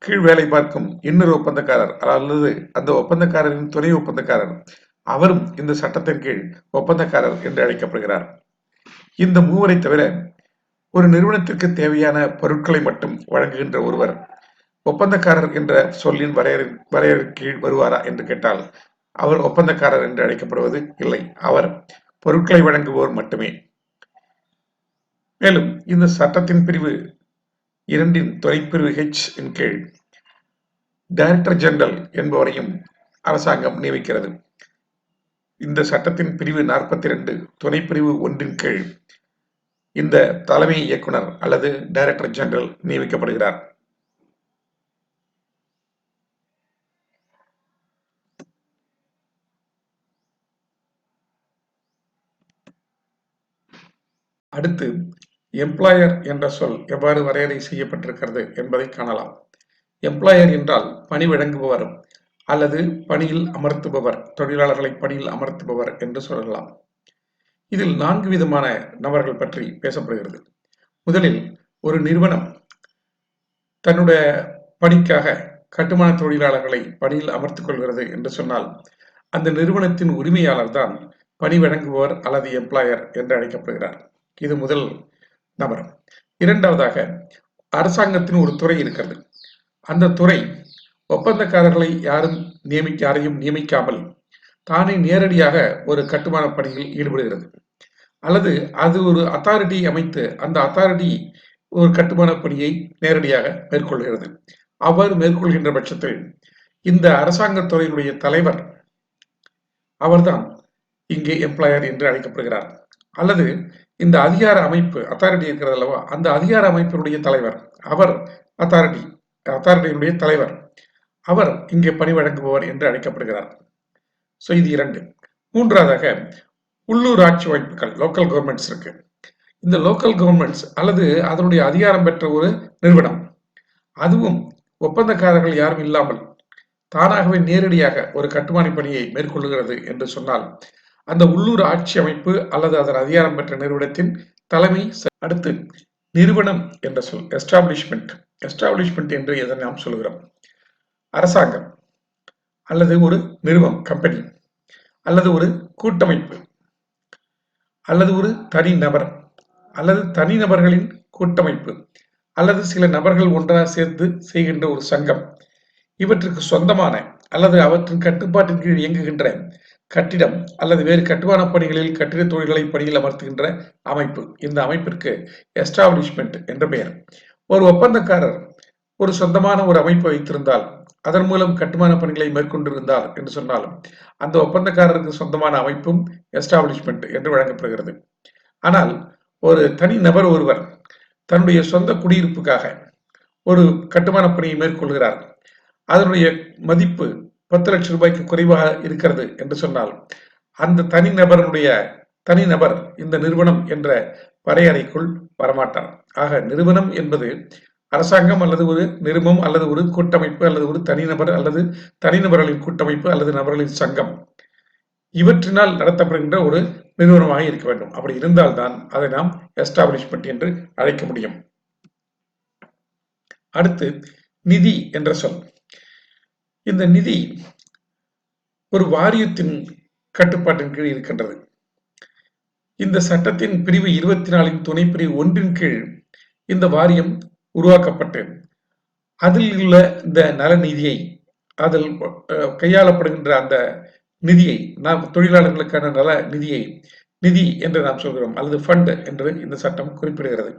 கீழ் வேலை பார்க்கும் இன்னொரு ஒப்பந்தக்காரர் அல்லது அந்த ஒப்பந்தக்காரரின் துணை ஒப்பந்தக்காரர் அவரும் இந்த சட்டத்தின் கீழ் ஒப்பந்தக்காரர் என்று அழைக்கப்படுகிறார். இந்த மூவரை தவிர ஒரு நிறுவனத்திற்கு தேவையான பொருட்களை மட்டும் வழங்குகின்ற ஒருவர் ஒப்பந்தக்காரர் என்ற சொல்லின் வரையறை கீழ் வருவாரா என்று கேட்டால் அவர் ஒப்பந்தக்காரர் என்று அழைக்கப்படுவது இல்லை. அவர் பொருட்களை வழங்குபவர் மட்டுமே. மேலும் இந்த சட்டத்தின் பிரிவு 2 துணைப்பிரிவு H இன் கீழ் டைரக்டர் ஜெனரல் என்பவரையும் அரசாங்கம் நியமிக்கிறது. இந்த சட்டத்தின் பிரிவு 42 துணைப்பிரிவு 1 கீழ் இந்த தலைமை இயக்குனர் அல்லது டைரக்டர் ஜெனரல் நியமிக்கப்படுகிறார். அடுத்து எம்ப்ளாயர் என்ற சொல் எவ்வாறு வரையறை செய்யப்பட்டிருக்கிறது என்பதை காணலாம். எம்ப்ளாயர் என்றால் பணி வழங்குபவர் அல்லது பணியில் அமர்த்துபவர், தொழிலாளர்களை பணியில் அமர்த்துபவர் என்று சொல்லலாம். இதில் 4 விதமான நபர்கள் பற்றி பேசப்படுகிறது. முதலில் ஒரு நிறுவனம் தன்னுடைய பணிக்காக கட்டுமான தொழிலாளர்களை பணியில் அமர்த்திக் கொள்கிறது என்று சொன்னால் அந்த நிறுவனத்தின் உரிமையாளர் தான் பணி வழங்குபவர் அல்லது எம்ப்ளாயர் என்று அழைக்கப்படுகிறார். இது முதல் நபர். இரண்டாவதாக அரசாங்கத்தின் ஒரு துறை இருக்கிறது. அந்த துறை ஒப்பந்தக்காரர்களை யாரையும் நியமிக்காமல் தானே நேரடியாக ஒரு கட்டுமான பணியில் ஈடுபடுகிறது. அல்லது அது ஒரு அத்தாரிட்டி அமைத்து அந்த அத்தாரிட்டி ஒரு கட்டுமான பணியை நேரடியாக மேற்கொள்கிறது. அவ்வாறு மேற்கொள்கின்ற பட்சத்தில் இந்த அரசாங்கத் துறையினுடைய தலைவர் அவர்தான் இங்கே எம்ப்ளாயர் என்று அழைக்கப்படுகிறார். அல்லது இந்த அதிகார அமைப்பு அத்தாரிட்டி இருக்கிறது அல்லவா, அந்த அதிகார அமைப்பினுடைய தலைவர், அவர் அத்தாரிட்டியினுடைய தலைவர், அவர் இங்கே பணி வழங்குபவர் என்று அழைக்கப்படுகிறார். ஸோ இது 2. மூன்றாவதாக உள்ளூர் ஆட்சி அமைப்புகள், லோக்கல் கவர்மெண்ட்ஸ் இருக்கு. இந்த லோக்கல் கவர்மெண்ட்ஸ் அல்லது அதனுடைய அதிகாரம் பெற்ற ஒரு நிறுவனம், அதுவும் ஒப்பந்தக்காரர்கள் யாரும் இல்லாமல் தானாகவே நேரடியாக ஒரு கட்டுமான பணியை மேற்கொள்ளுகிறது என்று சொன்னால் அந்த உள்ளூர் ஆட்சி அமைப்பு அல்லது அதன் அதிகாரம் பெற்ற நிறுவனத்தின் தலைமை. அடுத்து நிறுவனம் என்ற சொல், எஸ்டாப்ளிஷ்மெண்ட் என்று எதை நாம் சொல்கிறோம். அரசாங்கம் அல்லது ஒரு நிறுவனம், கம்பெனி அல்லது ஒரு கூட்டமைப்பு அல்லது ஒரு தனிநபர் அல்லது தனிநபர்களின் கூட்டமைப்பு அல்லது சில நபர்கள் ஒன்றாக சேர்ந்து செய்கின்ற ஒரு சங்கம், இவற்றுக்கு சொந்தமான அல்லது அவற்றின் கட்டுப்பாட்டின் கீழ் இயங்குகின்ற கட்டிடம் அல்லது வேறு கட்டுமான பணிகளில் கட்டிட தொழில்களை பணியில் அமர்த்துகின்ற அமைப்பு, இந்த அமைப்பிற்கு எஸ்டாப்ளிஷ்மெண்ட் என்ற பெயர். ஒரு ஒப்பந்தக்காரர் ஒரு சொந்தமான ஒரு அமைப்பு வைத்திருந்தால், அதன் மூலம் கட்டுமான பணிகளை மேற்கொண்டிருந்தார் என்று சொன்னாலும் அந்த ஒப்பந்தக்காரருக்கு சொந்தமான அமைப்பும் எஸ்டாப்ளிஷ்மெண்ட் என்று வழங்கப்படுகிறது. ஆனால் ஒரு தனி நபர் ஒருவர் தன்னுடைய சொந்த குடியிருப்புக்காக ஒரு கட்டுமான பணியை மேற்கொள்கிறார், அதனுடைய மதிப்பு 10 லட்சம் ரூபாய்க்கு குறைவாக இருக்கிறது என்று சொன்னால் அந்த தனிநபர் இந்த நிறுவனம் என்ற வரையறைக்குள் வரமாட்டார். ஆக நிறுவனம் என்பது அரசாங்கம் அல்லது ஒரு நிறுவனம் அல்லது ஒரு கூட்டமைப்பு அல்லது ஒரு தனிநபர் அல்லது தனிநபர்களின் கூட்டமைப்பு அல்லது நபர்களின் சங்கம், இவற்றினால் நடத்தப்படுகின்ற ஒரு நிறுவனமாக இருக்க வேண்டும். அப்படி இருந்தால்தான் அதை நாம் எஸ்டாப்ளிஷ்மெண்ட் என்று அழைக்க முடியும். அடுத்து நிதி என்ற சொல். இந்த நிதி ஒரு வாரியத்தின் கட்டுப்பாட்டின் கீழ் இருக்கின்றது. இந்த சட்டத்தின் பிரிவு 24 துணை பிரிவு 1 கீழ் இந்த வாரியம் உருவாக்கப்பட்டு அதில் உள்ள இந்த நல நிதியை, அதில் கையாளப்படுகின்ற அந்த நிதியை, நாம் தொழிலாளர்களுக்கான நல நிதியை நிதி என்று நாம் சொல்கிறோம் அல்லது ஃபண்ட் என்று இந்த சட்டம் குறிப்பிடுகிறது.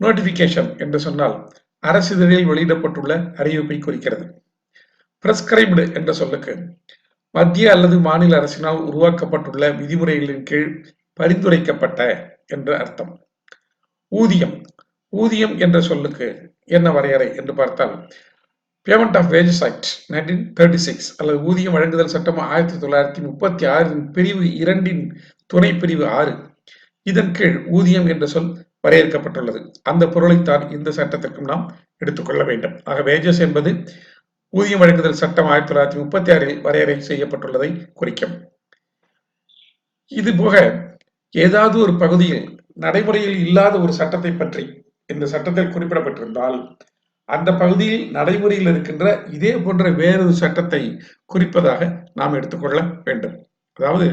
நோட்டிபிகேஷன் என்று சொன்னால் அரசிதழில் வெளியிடப்பட்டுள்ள அறிவிப்பை குறிக்கிறது. பிரெஸ்கிரைப்டு என்ற சொல்லுக்கு மத்திய அல்லது மாநில அரசினால் உருவாக்கப்பட்டுள்ள விதிமுறைகளின் கீழ் பரிந்துரைக்கப்பட்ட என்ற அர்த்தம். ஊதியம் என்ற சொல்லுக்கு என்ன வரையறை என்று பார்த்தால், பேமெண்ட் ஆஃப் வேஜஸ் ஆக்ட் 1936 அல்லது ஊதியம் வழங்குதல் சட்டம் 1936 பிரிவு 2 துணை பிரிவு 6, இதன் கீழ் ஊதியம் என்ற சொல் வரையறுக்கப்பட்டுள்ளது. அந்த பொருளைத்தான் இந்த சட்டத்திற்கும் நாம் எடுத்துக்கொள்ள வேண்டும். ஆக வேஜஸ் என்பது ஊதியம் வழங்குதல் சட்டம் 1936 வரையறை செய்யப்பட்டுள்ளதை குறிக்கும். இது போக ஏதாவது ஒரு பகுதியில் நடைமுறையில் இல்லாத ஒரு சட்டத்தை பற்றி இந்த சட்டத்தில் குறிப்பிடப்பட்டிருந்தால் அந்த பகுதியில் நடைமுறையில் இருக்கின்ற இதே போன்ற வேறொரு சட்டத்தை குறிப்பதாக நாம் எடுத்துக்கொள்ள வேண்டும். அதாவது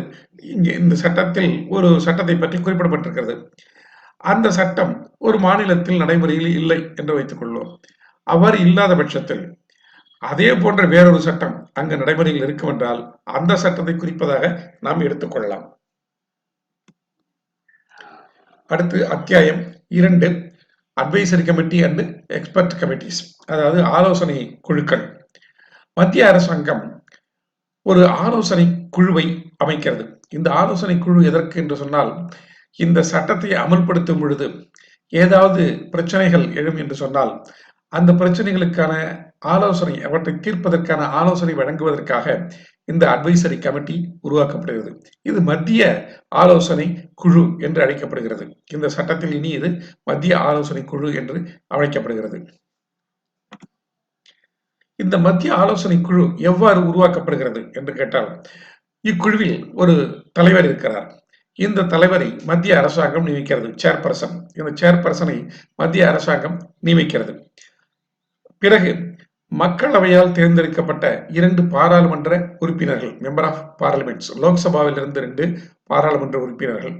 இங்கே இந்த சட்டத்தில் ஒரு சட்டத்தை பற்றி குறிப்பிடப்பட்டிருக்கிறது, அந்த சட்டம் ஒரு மாநிலத்தில் நடைமுறையில் இல்லை என்று வைத்துக் கொள்வோம். அவ்வாறு இல்லாத பட்சத்தில் அதே போன்ற வேறொரு சட்டம் அங்கு நடைமுறையில் இருக்கும் என்றால் அந்த சட்டத்தை குறிப்பதாக நாம் எடுத்துக்கொள்ளலாம். அடுத்து அத்தியாயம் 2, advisory committee and expert committees, அதாவது ஆலோசனை குழுக்கள். மத்திய அரசாங்கம் ஒரு ஆலோசனை குழுவை அமைக்கிறது. இந்த ஆலோசனை குழு எதற்கு என்று சொன்னால், இந்த சட்டத்தை அமல்படுத்தும் பொழுது ஏதாவது பிரச்சனைகள் எழும் என்று சொன்னால் அந்த பிரச்சனைகளுக்கான ஆலோசனை, அவற்றை தீர்ப்பதற்கான ஆலோசனை வழங்குவதற்காக இந்த அட்வைசரி கமிட்டி உருவாக்கப்படுகிறது. இது மத்திய ஆலோசனை குழு என்று அழைக்கப்படுகிறது. இந்த சட்டத்தில் இனி இது மத்திய ஆலோசனை குழு என்று அழைக்கப்படுகிறது. இந்த மத்திய ஆலோசனை குழு எவ்வாறு உருவாக்கப்படுகிறது என்று கேட்டால், இக்குழுவில் ஒரு தலைவர் இருக்கிறார். இந்த தலைவரை மத்திய அரசாங்கம் நியமிக்கிறது, சேர்பர்சன். இந்த சேர்பர்சனை மத்திய அரசாங்கம் நியமிக்கிறது. பிறகு மக்களவையால் தேர்ந்தெடுக்கப்பட்ட 2 பாராளுமன்ற உறுப்பினர்கள், மெம்பர் ஆஃப் பார்லிமெண்ட்ஸ், லோக்சபாவில் இருந்து 2 பாராளுமன்ற உறுப்பினர்கள்,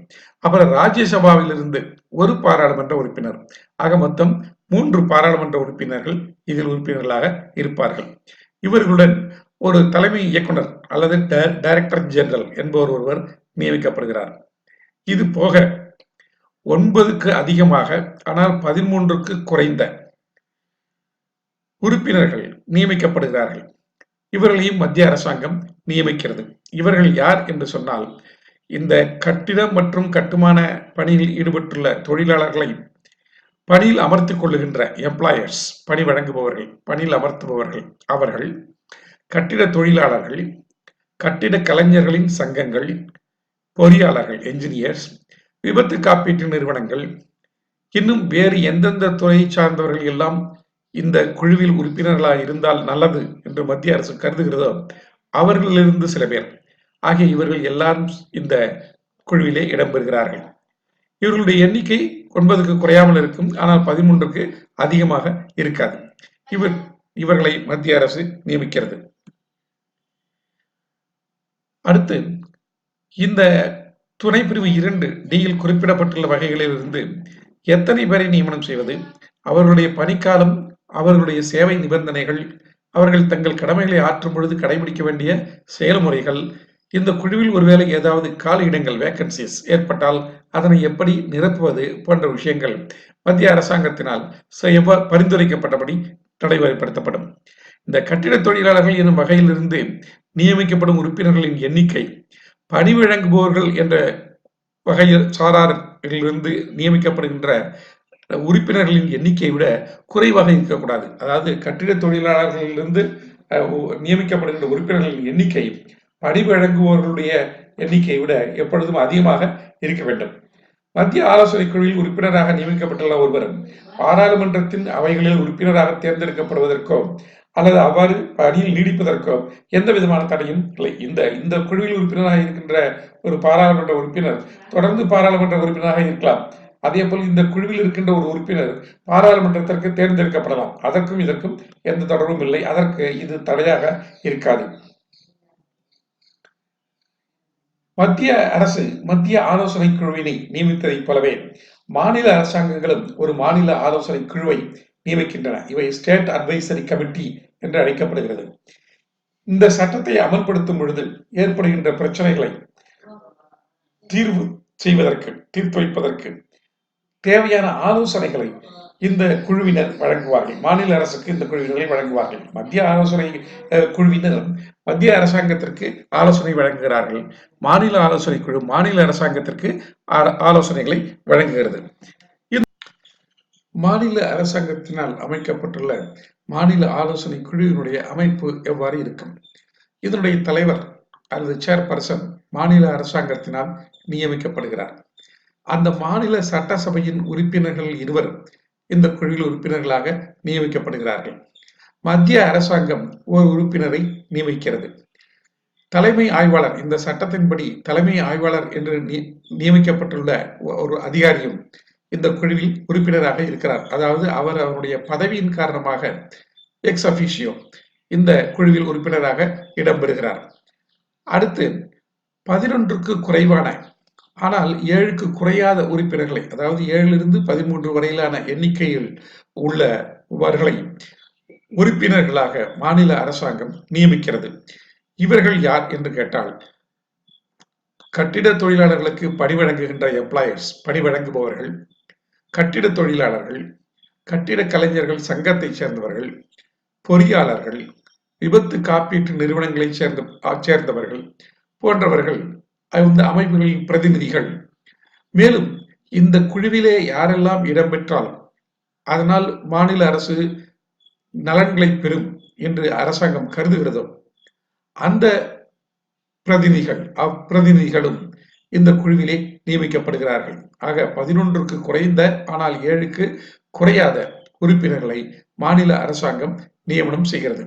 அப்புறம் ராஜ்யசபாவில் இருந்து 1 பாராளுமன்ற உறுப்பினர், ஆக மொத்தம் 3 பாராளுமன்ற உறுப்பினர்கள் இதில் உறுப்பினர்களாக இருப்பார்கள். இவர்களுடன் ஒரு தலைமை இயக்குனர் அல்லது டைரக்டர் ஜெனரல் என்பவர் ஒருவர் நியமிக்கப்படுகிறார். இது போக 9க்கு அதிகமாக ஆனால் 13க்கு குறைந்த உறுப்பினர்கள் நியமிக்கப்படுகிறார்கள். இவர்களையும் மத்திய அரசாங்கம் நியமிக்கிறது. இவர்கள் யார் என்று சொன்னால், இந்த கட்டிடம் மற்றும் கட்டுமான பணியில் ஈடுபட்டுள்ள தொழிலாளர்களை பணியில் அமர்த்திக் கொள்ளுகின்ற எம்ப்ளாயர்ஸ், பணி வழங்குபவர்கள், பணியில் அமர்த்துபவர்கள் அவர்கள், கட்டிட தொழிலாளர்கள், கட்டிட கலைஞர்களின் சங்கங்கள், பொறியாளர்கள் என்ஜினியர்ஸ், விபத்து காப்பீட்டு நிறுவனங்கள், இன்னும் வேறு எந்தெந்த துறையை சார்ந்தவர்கள் எல்லாம் இந்த குழுவில் உறுப்பினர்களாக இருந்தால் நல்லது என்று மத்திய அரசு கருதுகிறதோ அவர்களிலிருந்து சில பேர் ஆகிய இவர்கள் எல்லாரும் இந்த குழுவிலே இடம்பெறுகிறார்கள். இவர்களுடைய எண்ணிக்கை 9க்கு குறையாமல் இருக்கும், ஆனால் 13க்கு அதிகமாக இருக்காது. இவர்களை மத்திய அரசு நியமிக்கிறது. அடுத்து, இந்த துணைப்பிரிவு 2D குறிப்பிடப்பட்டுள்ள வகைகளிலிருந்து எத்தனை பேரை நியமனம் செய்வது, அவர்களுடைய பணிக்காலம், அவர்களுடைய சேவை நிபந்தனைகள், அவர்கள் தங்கள் கடமைகளை ஆற்றும் பொழுது கடைபிடிக்க வேண்டிய செயல்முறைகள், இந்த குழுவில் ஒருவேளை ஏதாவது காலி இடங்கள் வேக்கன்சிஸ் ஏற்பட்டால் அதனை எப்படி நிரப்புவது போன்ற விஷயங்கள் மத்திய அரசாங்கத்தினால் பரிந்துரைக்கப்பட்டபடி நடைமுறைப்படுத்தப்படும். இந்த கட்டிட தொழிலாளர்கள் எனும் வகையிலிருந்து நியமிக்கப்படும் உறுப்பினர்களின் எண்ணிக்கை பணி வழங்குபவர்கள் என்ற வகையில் சாராரிலிருந்து நியமிக்கப்படுகின்ற உறுப்பினர்களின் எண்ணிக்கையை விட குறைவாக இருக்கக்கூடாது. அதாவது கட்டிட தொழிலாளர்களிலிருந்து நியமிக்கப்படுகின்ற உறுப்பினர்களின் எண்ணிக்கை பணி வழங்குபவர்களுடைய எண்ணிக்கையை விட எப்பொழுதும் அதிகமாக இருக்க வேண்டும். மத்திய ஆலோசனை குழுவில் உறுப்பினராக நியமிக்கப்பட்டுள்ள ஒருவர் பாராளுமன்றத்தின் அவைகளில் உறுப்பினராக தேர்ந்தெடுக்கப்படுவதற்கோ அல்லது அவ்வாறு பணியில் நீடிப்பதற்கோ எந்த விதமான தடையும் இல்லை. இந்த குழுவில் உறுப்பினராக இருக்கின்ற ஒரு பாராளுமன்ற உறுப்பினர் தொடர்ந்து பாராளுமன்ற உறுப்பினராக இருக்கலாம். அதே போல் இந்த குழுவில் இருக்கின்ற ஒரு உறுப்பினர் பாராளுமன்றத்திற்கு தேர்ந்தெடுக்கப்படலாம். அதற்கும் இதற்கும் எந்த தொடர்பும் இல்லை. அதற்கு இது தடையாக இருக்காது. மத்திய அரசு மத்திய ஆலோசனை குழுவினை நியமித்ததைப் போலவே மாநில அரசாங்கங்களும் ஒரு மாநில ஆலோசனை குழுவை நியமிக்கின்றன. இவை ஸ்டேட் அட்வைசரி கமிட்டி என்று அழைக்கப்படுகிறது. இந்த சட்டத்தை அமல்படுத்தும் பொழுது ஏற்படுகின்ற பிரச்சனைகளை தீர்த்து வைப்பதற்கு தேவையான ஆலோசனைகளை இந்த குழுவினர் வழங்குவார்கள். மாநில அரசுக்கு இந்த குழுவினரை வழங்குவார்கள். மத்திய ஆலோசனை குழுவினர் மத்திய அரசாங்கத்திற்கு ஆலோசனை வழங்குகிறார்கள். மாநில ஆலோசனை குழு மாநில அரசாங்கத்திற்கு ஆலோசனைகளை வழங்குகிறது. மாநில அரசாங்கத்தினால் அமைக்கப்பட்டுள்ள மாநில ஆலோசனை குழுவினுடைய அமைப்பு எவ்வாறு இருக்கும்? இதனுடைய தலைவர் அல்லது சேர்பர்சன் மாநில அரசாங்கத்தினால் நியமிக்கப்படுகிறார். அந்த மாநில சட்டசபையின் உறுப்பினர்கள் இருவர் இந்த குழுவில் உறுப்பினர்களாக நியமிக்கப்படுகிறார்கள். மத்திய அரசாங்கம் ஒரு உறுப்பினரை நியமிக்கிறது. தலைமை ஆய்வாளர், இந்த சட்டத்தின்படி தலைமை ஆய்வாளர் என்று நியமிக்கப்பட்டுள்ள ஒரு அதிகாரியும் இந்த குழுவில் உறுப்பினராக இருக்கிறார். அதாவது அவருடைய பதவியின் காரணமாக எக்ஸ் அஃபிஷியோ இந்த குழுவில் உறுப்பினராக இடம்பெறுகிறார். அடுத்து 11க்கு குறைவான ஆனால் 7க்கு குறையாத உறுப்பினர்களை, அதாவது 7லிருந்து 13 வரையிலான எண்ணிக்கையில் உள்ளவர்களை உறுப்பினர்களாக மாநில அரசாங்கம் நியமிக்கிறது. இவர்கள் யார் என்று கேட்டால், கட்டிட தொழிலாளர்களுக்கு பணி வழங்குகின்ற எம்ப்ளாயர்ஸ், பணி வழங்குபவர்கள், கட்டிட தொழிலாளர்கள், கட்டிட கலைஞர்கள் சங்கத்தை சேர்ந்தவர்கள், பொறியாளர்கள், விபத்து காப்பீட்டு நிறுவனங்களை சேர்ந்தவர்கள் போன்றவர்கள் இந்த அமைப்புகளின் பிரதிநிதிகள். மேலும் இந்த குழுவிலே யாரெல்லாம் இடம்பெற்றாலும் அதனால் மாநில அரசு நலன்களை பெறும் என்று அரசாங்கம் கருதுகிறதோ அந்த பிரதிநிதிகளும் இந்த குழுவிலே நியமிக்கப்படுகிறார்கள். ஆக 11க்கு குறைந்த ஆனால் 7க்கு குறையாத உறுப்பினர்களை மாநில அரசாங்கம் நியமனம் செய்கிறது.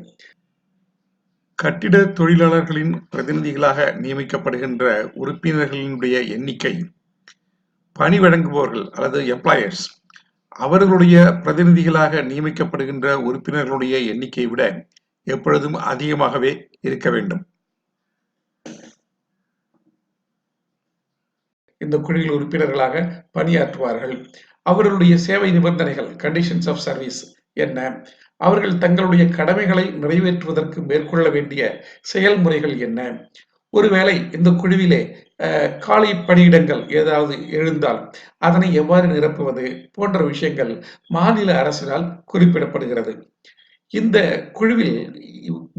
கட்டிட தொழிலாளர்களின் பிரதிநிதிகளாக நியமிக்கப்படுகின்ற உறுப்பினர்களினுடைய எண்ணிக்கை பணி வழங்குபவர்கள் அல்லது எம்ப்ளாயர்ஸ் அவர்களுடைய பிரதிநிதிகளாக நியமிக்கப்படுகின்ற உறுப்பினர்களுடைய எண்ணிக்கையை விட எப்பொழுதும் அதிகமாகவே இருக்க வேண்டும். இந்த குழுவில் உறுப்பினர்களாக பணியாற்றுவார்கள். அவர்களுடைய சேவை நிபந்தனைகள், கண்டிஷன்ஸ் ஆஃப் சர்வீஸ் என்ன, அவர்கள் தங்களுடைய கடமைகளை நிறைவேற்றுவதற்கு மேற்கொள்ள வேண்டிய செயல்முறைகள் என்ன, ஒருவேளை இந்த குழுவிலே காலி பணியிடங்கள் ஏதாவது எழுந்தால் அதனை எவ்வாறு நிரப்புவது போன்ற விஷயங்கள் மாநில அரசினால் குறிப்பிடப்படுகிறது. இந்த குழுவில்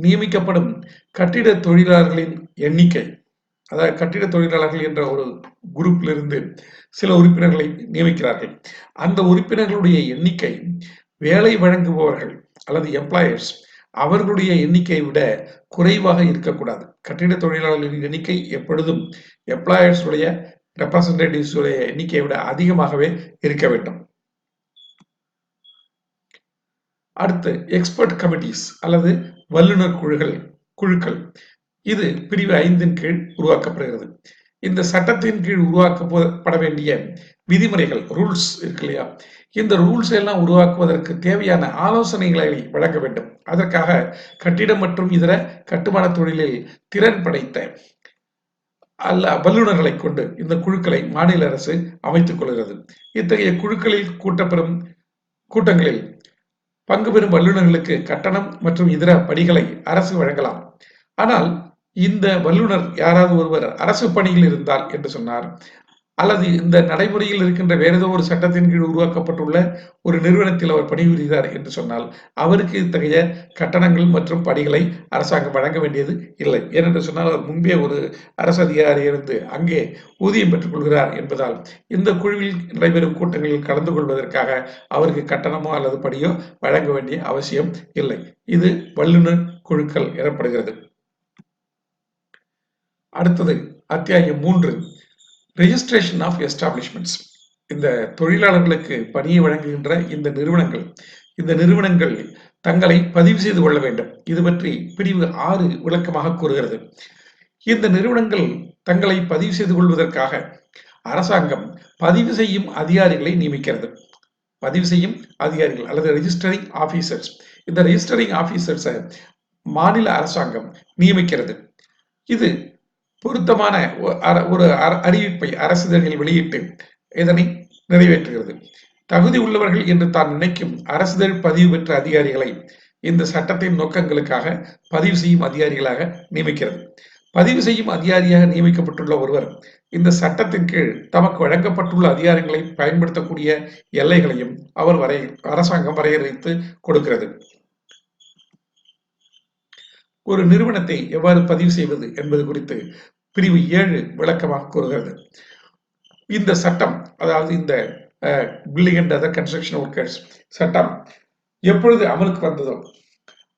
நியமிக்கப்படும் கட்டிட தொழிலாளர்களின் எண்ணிக்கை, அதாவது கட்டிட தொழிலாளர்கள் என்ற ஒரு குரூப்பிலிருந்து சில உறுப்பினர்களை நியமிக்கிறார்கள். அந்த உறுப்பினர்களுடைய எண்ணிக்கை வேலை வழங்குபவர்கள் அல்லது எம்ப்ளாயர்ஸ் அவர்களுடைய எண்ணிக்கையை விட குறைவாக இருக்கக்கூடாது. கட்டிட தொழிலாளர்களின் எண்ணிக்கை எப்பொழுதும் எம்ப்ளாயர்ஸ் உடைய ரெப்ரசன்டேட்டிவ்ஸ் உடைய எண்ணிக்கையை விட அதிகமாகவே இருக்க வேண்டும். அடுத்து எக்ஸ்பர்ட் கமிட்டிஸ் அல்லது வல்லுநர் குழுக்கள் இது பிரிவு 5 கீழ் உருவாக்கப்படுகிறது. இந்த சட்டத்தின் கீழ் உருவாக்கப்பட வேண்டிய விதிமுறைகள், ரூல்ஸ் இருக்கு இல்லையா, இந்த ரூல்ஸ் எல்லாம் உருவாக்குவதற்கு தேவையான ஆலோசனைகளை வழங்க வேண்டும். அதற்காக கட்டிடம் மற்றும் இதர கட்டுமான தொழிலில் திறன் படைத்த வல்லுநர்களை கொண்டு இந்த குழுக்களை மாநில அரசு அமைத்துக் கொள்கிறது. இத்தகைய குழுக்களில் கூட்டங்களில் பங்கு பெறும் வல்லுநர்களுக்கு கட்டணம் மற்றும் இதர படிகளை அரசு வழங்கலாம். ஆனால் இந்த வல்லுநர் யாராவது ஒருவர் அரசு பணியில் இருந்தால் என்று சொன்னார், அல்லது இந்த நடைமுறையில் இருக்கின்ற வேற ஏதோ ஒரு சட்டத்தின் கீழ் உருவாக்கப்பட்டுள்ள ஒரு நிறுவனத்தில் அவர் பணிபுரிகிறார் என்று சொன்னால் அவருக்கு இத்தகைய கட்டணங்கள் மற்றும் படிகளை அரசாங்கம் வழங்க வேண்டியது இல்லை. ஏனென்று சொன்னால் அவர் முன்பே ஒரு அரசு அதிகாரி இருந்து அங்கே ஊதியம் பெற்றுக் கொள்கிறார் என்பதால் இந்த குழுவில் நடைபெறும் கூட்டங்களில் கலந்து கொள்வதற்காக அவருக்கு கட்டணமோ அல்லது படியோ வழங்க வேண்டிய அவசியம் இல்லை. இது வல்லுநர் குழுக்கள் எனப்படுகிறது. அடுத்தது அத்தியாயம் 3, ரெஜிஸ்ட்ரேஷன் ஆஃப் எஸ்டாப்ளிஷ்மெண்ட்ஸ். இந்த தொழிலாளர்களுக்கு பணியை வழங்குகின்ற இந்த நிறுவனங்கள் தங்களை பதிவு செய்து கொள்ள வேண்டும். இது பற்றி பிரிவு 6 விளக்கமாக கூறுகிறது. இந்த நிறுவனங்கள் தங்களை பதிவு செய்து கொள்வதற்காக அரசாங்கம் பதிவு செய்யும் அதிகாரிகளை நியமிக்கிறது. பதிவு செய்யும் அதிகாரிகள் அல்லது ரெஜிஸ்டரிங் ஆபீசர்ஸ். இந்த ரெஜிஸ்டரிங் ஆபீசர்ஸை மாநில அரசாங்கம் நியமிக்கிறது. இது பொருத்தமான ஒரு அறிவிப்பை அரசிதழில் வெளியிட்டு இதனை நிறைவேற்றுகிறது. தகுதி உள்ளவர்கள் என்று தான் நினைக்கும் அரசிதழ் பதிவு பெற்ற அதிகாரிகளை இந்த சட்டத்தின் நோக்கங்களுக்காக பதிவு செய்யும் அதிகாரிகளாக நியமிக்கிறது. பதிவு செய்யும் அதிகாரியாக நியமிக்கப்பட்டுள்ள ஒருவர் இந்த சட்டத்தின் கீழ் தமக்கு வழங்கப்பட்டுள்ள அதிகாரங்களை பயன்படுத்தக்கூடிய எல்லைகளையும் அரசாங்கம் வரையறுத்து கொடுக்கிறது. ஒரு நிறுவனத்தை எவ்வாறு பதிவு செய்வது என்பது குறித்து பிரிவு 7 விளக்கமாக கூறுகிறது. இந்த சட்டம், அதாவது இந்த building and other construction workers சட்டம் எப்பொழுது அமலுக்கு வந்ததோ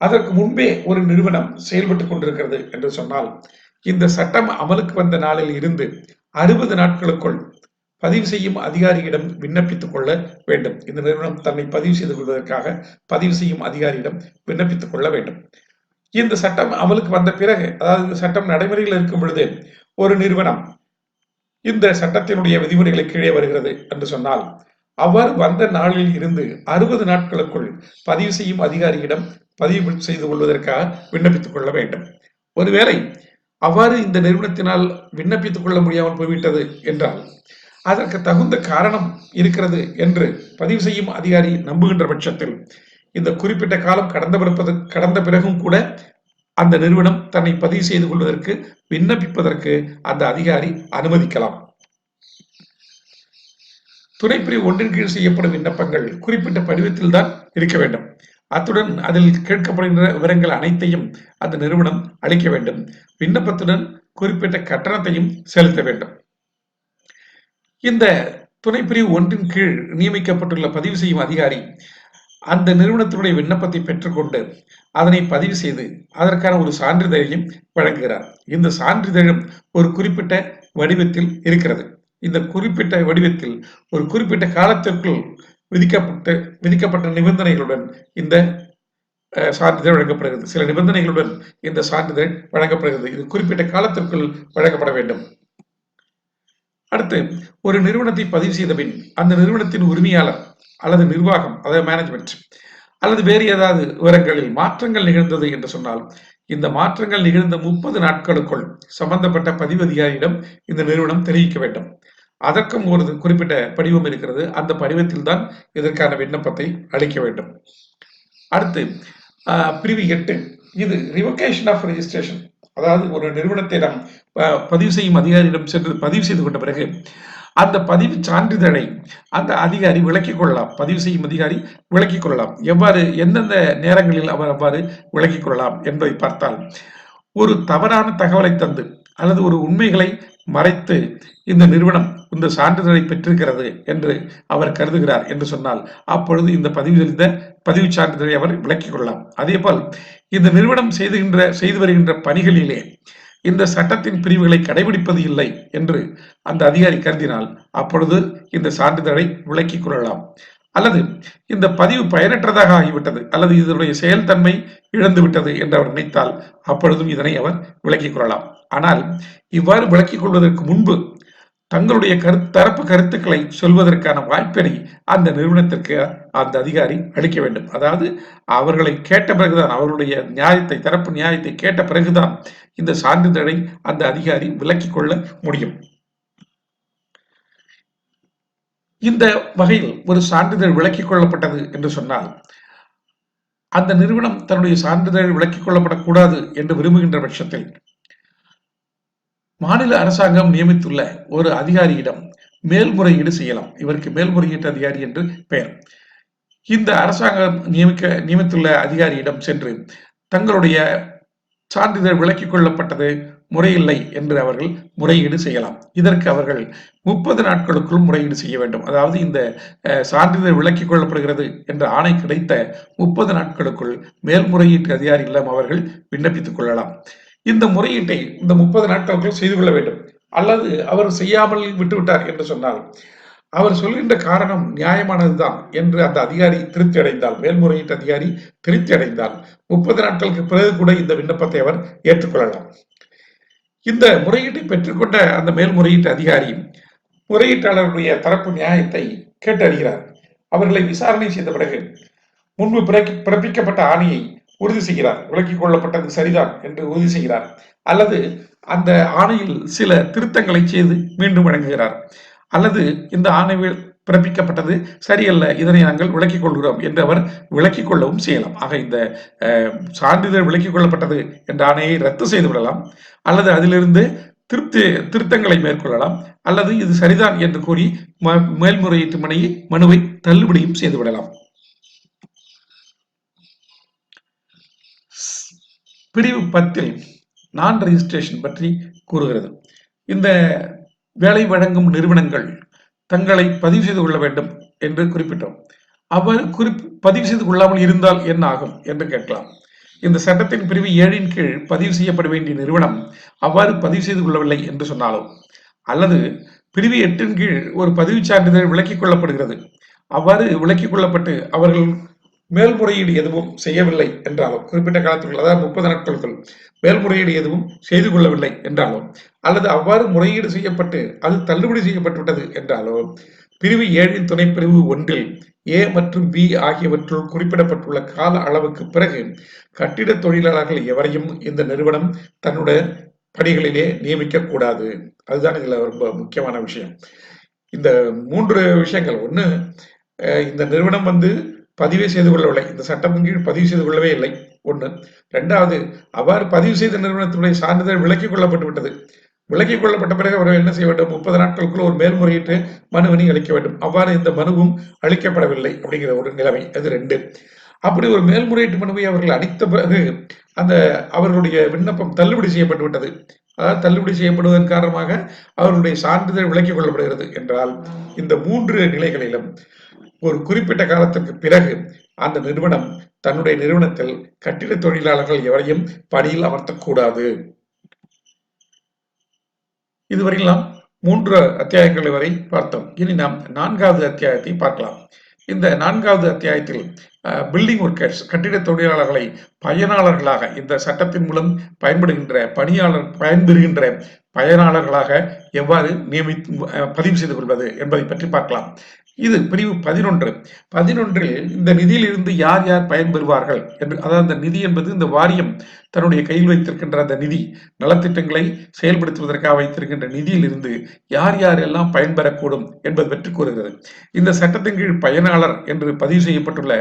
அதற்கு முன்பே ஒரு நிறுவனம் செயல்பட்டுக் கொண்டிருக்கிறது என்று சொன்னால் இந்த சட்டம் அமலுக்கு வந்த நாளில் இருந்து 60 நாட்களுக்குள் பதிவு செய்யும் அதிகாரியிடம் விண்ணப்பித்துக் கொள்ள வேண்டும். இந்த நிறுவனம் தன்னை பதிவு செய்து கொள்வதற்காக பதிவு செய்யும் அதிகாரியிடம் விண்ணப்பித்துக் கொள்ள வேண்டும். இந்த சட்டம் அமலுக்கு வந்த பிறகு, அதாவது இந்த சட்டம் நடைமுறையில் இருக்கும் பொழுது ஒரு நிறுவனம் இந்த சட்டத்தினுடைய விதிமுறைகளை கீழே வருகிறது என்று சொன்னால் அவ்வாறு வந்த நாளில் இருந்து 60 நாட்களுக்குள் பதிவு செய்யும் அதிகாரியிடம் பதிவு செய்து கொள்வதற்காக விண்ணப்பித்துக் கொள்ள வேண்டும். ஒருவேளை அவ்வாறு இந்த நிறுவனத்தினால் விண்ணப்பித்துக் கொள்ள முடியாமல் போய்விட்டது என்றால் அதற்கு தகுந்த காரணம் இருக்கிறது என்று பதிவு செய்யும் அதிகாரி நம்புகின்ற பட்சத்தில் இந்த குறிப்பிட்ட காலம் கடந்த பிறகும் கூட அந்த நிறுவனம் தன்னை பதிவு செய்து கொள்வதற்கு விண்ணப்பிப்பதற்கு அந்த அதிகாரி அனுமதிக்கலாம். துணைப்பிரிவு 1 கீழ் செய்யப்படும் விண்ணப்பங்கள் குறிப்பிட்ட படிவத்தில் தான் இருக்க வேண்டும். அத்துடன் அதில் கேட்கப்படுகின்ற விவரங்கள் அனைத்தையும் அந்த நிறுவனம் அளிக்க வேண்டும். விண்ணப்பத்துடன் குறிப்பிட்ட கட்டணத்தையும் செலுத்த வேண்டும். இந்த துணைப்பிரிவு 1 கீழ் நியமிக்கப்பட்டுள்ள பதிவு செய்யும் அதிகாரி அந்த நிறுவனத்தினுடைய விண்ணப்பத்தை பெற்றுக்கொண்டு அதனை பதிவு செய்து அதற்கான ஒரு சான்றிதழையும் வழங்குகிறார். இந்த சான்றிதழும் ஒரு குறிப்பிட்ட வடிவத்தில் இருக்கிறது. இந்த குறிப்பிட்ட வடிவத்தில் ஒரு குறிப்பிட்ட காலத்திற்குள் விதிக்கப்பட்ட நிபந்தனைகளுடன் இந்த சான்றிதழ் வழங்கப்படுகிறது. சில நிபந்தனைகளுடன் இந்த சான்றிதழ் வழங்கப்படுகிறது. இது குறிப்பிட்ட காலத்திற்குள் வழங்கப்பட வேண்டும். அடுத்து, ஒரு நிறுவனத்தை பதிவு செய்த பின் அந்த நிறுவனத்தின் உரிமையாளர் அல்லது நிர்வாகம், அதாவது மேனேஜ்மெண்ட் அல்லது வேறு ஏதாவது விவரங்களில் மாற்றங்கள் நிகழ்ந்தது என்று சொன்னால் இந்த மாற்றங்கள் நிகழ்ந்த 30 நாட்களுக்குள் சம்பந்தப்பட்ட பதிவு அதிகாரியிடம் இந்த நிறுவனம் தெரிவிக்க வேண்டும். அதற்கும் ஒரு குறிப்பிட்ட படிவம் இருக்கிறது. அந்த படிவத்தில் தான் இதற்கான விண்ணப்பத்தை அளிக்க வேண்டும். அடுத்து பிரிவு 8, இது ரிவோகேஷன் ஆஃப் ரெஜிஸ்ட்ரேஷன். அதாவது ஒரு நிறுவனத்தை நாம் பதிவு செய்யும் அதிகாரியிடம் சென்று பதிவு செய்து கொண்ட பிறகு அந்த பதிவு சான்றிதழை அந்த அதிகாரி விலக்கிக் கொள்ளலாம். பதிவு செய்யும் அதிகாரி விலக்கிக் கொள்ளலாம். எவ்வாறு, எந்தெந்த நேரங்களில் அவர் அவ்வாறு விலக்கிக் கொள்ளலாம் என்பதை பார்த்தால், ஒரு தவறான தகவலை தந்து அல்லது ஒரு உண்மைகளை மறைத்து இந்த நிறுவனம் இந்த சான்றிதழை பெற்றிருக்கிறது என்று அவர் கருதுகிறார் என்று சொன்னால், அப்பொழுது இந்த பதிவு சான்றிதழை அவர் விலக்கிக் கொள்ளலாம். அதேபோல் இந்த நிறுவனம் செய்து வருகின்ற பணிகளிலே இந்த சட்டத்தின் பிரிவுகளை கடைபிடிப்பது இல்லை என்று அந்த அதிகாரி கருதினால், அப்பொழுது இந்த சான்றிதழை விலக்கிக் கொள்ளலாம். அல்லது இந்த பதிவு பயனற்றதாக ஆகிவிட்டது அல்லது இதனுடைய செயல்தன்மை இழந்து விட்டது என்று அவர் நினைத்தால், அப்பொழுதும் இதனை அவர் விலக்கிக் கொள்ளலாம். ஆனால் இவ்வாறு விலக்கிக் கொள்வதற்கு முன்பு தங்களுடைய தரப்பு கருத்துக்களை சொல்வதற்கான வாய்ப்பினை அந்த நிறுவனத்திற்கு அந்த அதிகாரி அளிக்க வேண்டும். அதாவது அவர்களை கேட்ட பிறகுதான், அவருடைய தரப்பு நியாயத்தை கேட்ட பிறகுதான் இந்த சான்றிதழை அந்த அதிகாரி விலக்கிக் கொள்ள முடியும். இந்த வகையில் ஒரு சான்றிதழ் விலக்கிக் கொள்ளப்பட்டது என்று சொன்னால், அந்த நிறுவனம் தன்னுடைய சான்றிதழ் விலக்கிக் கொள்ளப்படக்கூடாது என்று விரும்புகின்ற பட்சத்தில் மாநில அரசாங்கம் நியமித்துள்ள ஒரு அதிகாரியிடம் மேல்முறையீடு செய்யலாம். இவருக்கு மேல்முறையீட்டு அதிகாரி என்று பெயர். இந்த அரசாங்கம் நியமித்துள்ள அதிகாரியிடம் சென்று தங்களுடைய சான்றிதழ் விலக்கிக் கொள்ளப்பட்டது முறையில்லை என்று அவர்கள் முறையீடு செய்யலாம். இதற்கு அவர்கள் 30 நாட்களுக்குள் முறையீடு செய்ய வேண்டும். அதாவது இந்த சான்றிதழ் விலக்கிக் கொள்ளப்படுகிறது என்ற ஆணை கிடைத்த 30 நாட்களுக்குள் மேல்முறையீட்டு அதிகாரியிடம் அவர்கள் விண்ணப்பித்துக் கொள்ளலாம். இந்த முறையீட்டை இந்த 30 நாட்களுக்குள் செய்து கொள்ள வேண்டும். அல்லது அவர் செய்யாமல் விட்டுவிட்டார் என்று சொன்னால், அவர் சொல்கின்ற காரணம் நியாயமானதுதான் என்று அந்த அதிகாரி திருப்தி அடைந்தால், மேல்முறையீட்டு அதிகாரி திருப்தி அடைந்தால் 30 நாட்களுக்கு பிறகு கூட இந்த விண்ணப்பத்தை அவர் ஏற்றுக்கொள்ளலாம். இந்த முறையீட்டை பெற்றுக்கொண்ட அந்த மேல்முறையீட்டு அதிகாரி முறையீட்டாளருடைய தரப்பு நியாயத்தை கேட்டறிகிறார். அவர்களை விசாரணை செய்த பிறகு முன்பு பிறப்பிக்கப்பட்ட ஆணையை உறுதி செய்கிறார். விலக்கிக் கொள்ளப்பட்டது சரிதான் என்று உறுதி செய்கிறார். அல்லது அந்த ஆணையில் சில திருத்தங்களை செய்து மீண்டும் வழங்குகிறார். அல்லது இந்த ஆணை பிறப்பிக்கப்பட்டது சரியல்ல, இதனை நாங்கள் விலக்கிக் கொள்கிறோம் என்று அவர் விலக்கிக் கொள்ளவும் செய்யலாம். ஆக இந்த சான்றிதழ் விலக்கிக் கொள்ளப்பட்டது என்ற ஆணையை ரத்து செய்து விடலாம், அல்லது அதிலிருந்து திருத்தங்களை மேற்கொள்ளலாம், அல்லது இது சரிதான் என்று கூறி மேல்முறையீட்டு மனுவை தள்ளுபடியும் செய்து விடலாம். பிரிவு 10 நான் ரெஜிஸ்ட்ரேஷன் பற்றி கூறுகிறது. இந்த வேலை வழங்கும் நிறுவனங்கள் தங்களை பதிவு செய்து கொள்ள வேண்டும் என்று குறிப்பிட்டோம். அவ்வாறு பதிவு செய்து கொள்ளாமல் இருந்தால் என்ன ஆகும் என்று கேட்கலாம். இந்த சட்டத்தின் பிரிவு 7 கீழ் பதிவு செய்யப்பட வேண்டிய நிறுவனம் அவ்வாறு பதிவு செய்து கொள்ளவில்லை என்று சொன்னாலோ, அல்லது பிரிவு 8 கீழ் ஒரு பதிவு சான்றிதழ் விலக்கிக் கொள்ளப்படுகிறது, அவ்வாறு விலக்கிக் கொள்ளப்பட்டு அவர்கள் மேல்முறையீடு எதுவும் செய்யவில்லை என்றாலும், குறிப்பிட்ட காலத்திற்குள், அதாவது 30 நாட்களுக்குள் மேல்முறையீடு எதுவும் செய்து கொள்ளவில்லை என்றாலும், அல்லது அவ்வாறு முறையீடு செய்யப்பட்டு அது தள்ளுபடி செய்யப்பட்டுவிட்டது என்றாலோ, பிரிவு 7 துணைப்பிரிவு 1 A மற்றும் B ஆகியவற்றுள் குறிப்பிடப்பட்டுள்ள கால அளவுக்கு பிறகு கட்டிட தொழிலாளர்கள் எவரையும் இந்த நிறுவனம் தன்னுடைய பணிகளிலே நியமிக்க கூடாது. அதுதான் இதுல ரொம்ப முக்கியமான விஷயம். இந்த 3 விஷயங்கள். ஒண்ணு, இந்த நிறுவனம் பதிவே செய்து கொள்ளவில்லை, இந்த சட்டத்தின் கீழ் பதிவு செய்து கொள்ளவே இல்லை. ஒண்ணு. இரண்டாவது, அவ்வாறு பதிவு செய்த நிறுவனத்தினுடைய சான்றிதழ் விலக்கிக் கொள்ளப்பட்டு விட்டது. விலக்கிக் கொள்ளப்பட்ட பிறகு அவர்கள் என்ன செய்ய வேண்டும்? 30 நாட்களுக்குள் ஒரு மேல்முறையீட்டு மனுவினை அளிக்க வேண்டும். அவ்வாறு இந்த மனுவும் அளிக்கப்படவில்லை அப்படிங்கிற ஒரு நிலைமை. அது 2. அப்படி ஒரு மேல்முறையீட்டு மனுவை அவர்கள் அளித்த பிறகு அந்த அவர்களுடைய விண்ணப்பம் தள்ளுபடி செய்யப்பட்டு விட்டது. அதாவது தள்ளுபடி செய்யப்படுவதன் காரணமாக அவர்களுடைய சான்றிதழ் விலக்கிக் கொள்ளப்படுகிறது என்றால், இந்த 3 நிலைகளிலும் ஒரு குறிப்பிட்ட காலத்திற்கு பிறகு அந்த நிறுவனம் தன்னுடைய நிறுவனத்தில் கட்டிட தொழிலாளர்கள் எவரையும் பணியில் அமர்த்தக்கூடாது. இதுவரையில் நாம் 3 அத்தியாயங்களை வரை பார்த்தோம். இனி நாம் 4வது அத்தியாயத்தை பார்க்கலாம். இந்த 4வது அத்தியாயத்தில் பில்டிங் ஒர்க்கர்ஸ், கட்டிட தொழிலாளர்களை பயனாளர்களாக, இந்த சட்டத்தின் மூலம் பயன்பெறுகின்ற பயனாளர்களாக எவ்வாறு பதிவு செய்து கொள்வது என்பதை பற்றி பார்க்கலாம். இது பிரிவு 11. 11ல் இந்த நிதியிலிருந்து யார் யார் பயன்பெறுவார்கள் என்று, அதாவது அந்த நிதி என்பது இந்த வாரியம் தன்னுடைய கையில் வைத்திருக்கின்ற அந்த நிதி, நலத்திட்டங்களை செயல்படுத்துவதற்காக வைத்திருக்கின்ற நிதியில் இருந்து யார் யாரெல்லாம் பயன்பெறக்கூடும் என்பது பற்றி கூறுகிறது. இந்த சட்டத்தின் கீழ் பயனாளர் என்று பதிவு செய்யப்பட்டுள்ள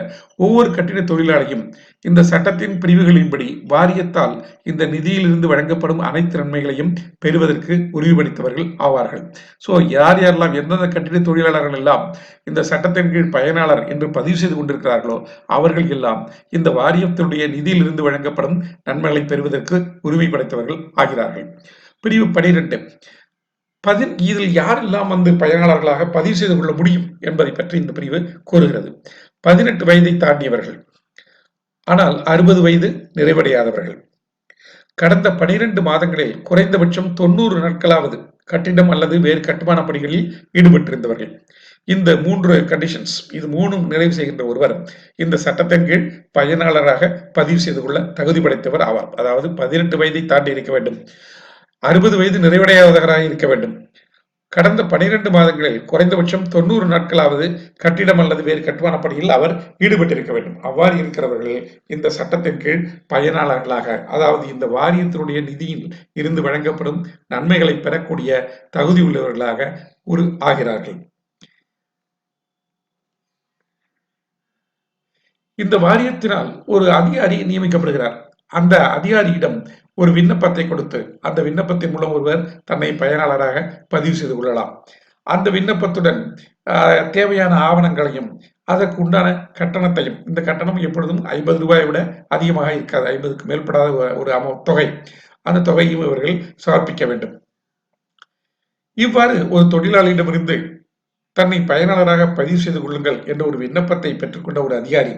ஒவ்வொரு கட்டிட தொழிலாளியும் இந்த சட்டத்தின் பிரிவுகளின்படி வாரியத்தால் இந்த நிதியிலிருந்து வழங்கப்படும் அனைத்து நன்மைகளையும் பெறுவதற்கு உறுதிப்படுத்தவர்கள் ஆவார்கள். ஸோ யார் யாரெல்லாம், எந்தெந்த கட்டிட தொழிலாளர்கள் எல்லாம் இந்த சட்டத்தின் கீழ் பயனாளர் என்று பதிவு செய்து கொண்டிருக்கிறார்களோ அவர்கள் எல்லாம் இந்த வாரியத்தினுடைய நிதியிலிருந்து வழங்கப்படும் நன்மைகளை பெறுவதற்கு உரிமை படைத்தவர்கள் ஆகிறார்கள். பிரிவு 12. இதில் யாரெல்லாம் பயனாளர்களாக பதிவு செய்து கொள்ள முடியும் என்பதை பற்றி இந்த பிரிவு கூறுகிறது. 18 வயதை தாண்டியவர்கள், ஆனால் 60 வயது நிறைவடையாதவர்கள், கடந்த 12 மாதங்களில் குறைந்தபட்சம் 90 நாட்களாவது கட்டிடம் அல்லது வேறு கட்டுமான பணிகளில் ஈடுபட்டிருந்தவர்கள். இந்த 3 கண்டிஷன்ஸ், இது 3 நிறைவு செய்கின்ற ஒருவர் இந்த சட்டத்தின் கீழ் பயனாளராக பதிவு செய்து கொள்ள தகுதி படைத்தவர் ஆவார். அதாவது 18 வயதை தாண்டி இருக்க வேண்டும், 60 வயது நிறைவடையாதவராக இருக்க வேண்டும், கடந்த 12 மாதங்களில் குறைந்தபட்சம் 90 நாட்களாவது கட்டிடம் அல்லது வேறு கட்டுமான பணியில் அவர் ஈடுபட்டிருக்க வேண்டும். அவ்வாறு இருக்கிறவர்கள் இந்த சட்டத்தின் கீழ் பயனாளர்களாக, அதாவது இந்த வாரியத்தினுடைய நிதியில் இருந்து வழங்கப்படும் நன்மைகளை பெறக்கூடிய தகுதி உள்ளவர்களாக ஆகிறார்கள். இந்த வாரியத்தினால் ஒரு அதிகாரி நியமிக்கப்படுகிறார். அந்த அதிகாரியிடம் ஒரு விண்ணப்பத்தை கொடுத்து அந்த விண்ணப்பத்தின் மூலம் ஒருவர் தன்னை பயனாளராக பதிவு செய்து கொள்ளலாம். அந்த விண்ணப்பத்துடன் தேவையான ஆவணங்களையும் அதற்கு உண்டான கட்டணத்தையும், இந்த கட்டணம் எப்பொழுதும் 50 ரூபாயை விட அதிகமாக இருக்காது, 50க்கு மேற்படாத ஒரு தொகை, அந்த தொகையும் இவர்கள் சமர்ப்பிக்க வேண்டும். இவ்வாறு ஒரு தொழிலாளியிடமிருந்து தன்னை பயனாளராக பதிவு செய்து கொள்ளுங்கள் என்ற ஒரு விண்ணப்பத்தை பெற்றுக்கொண்ட ஒரு அதிகாரி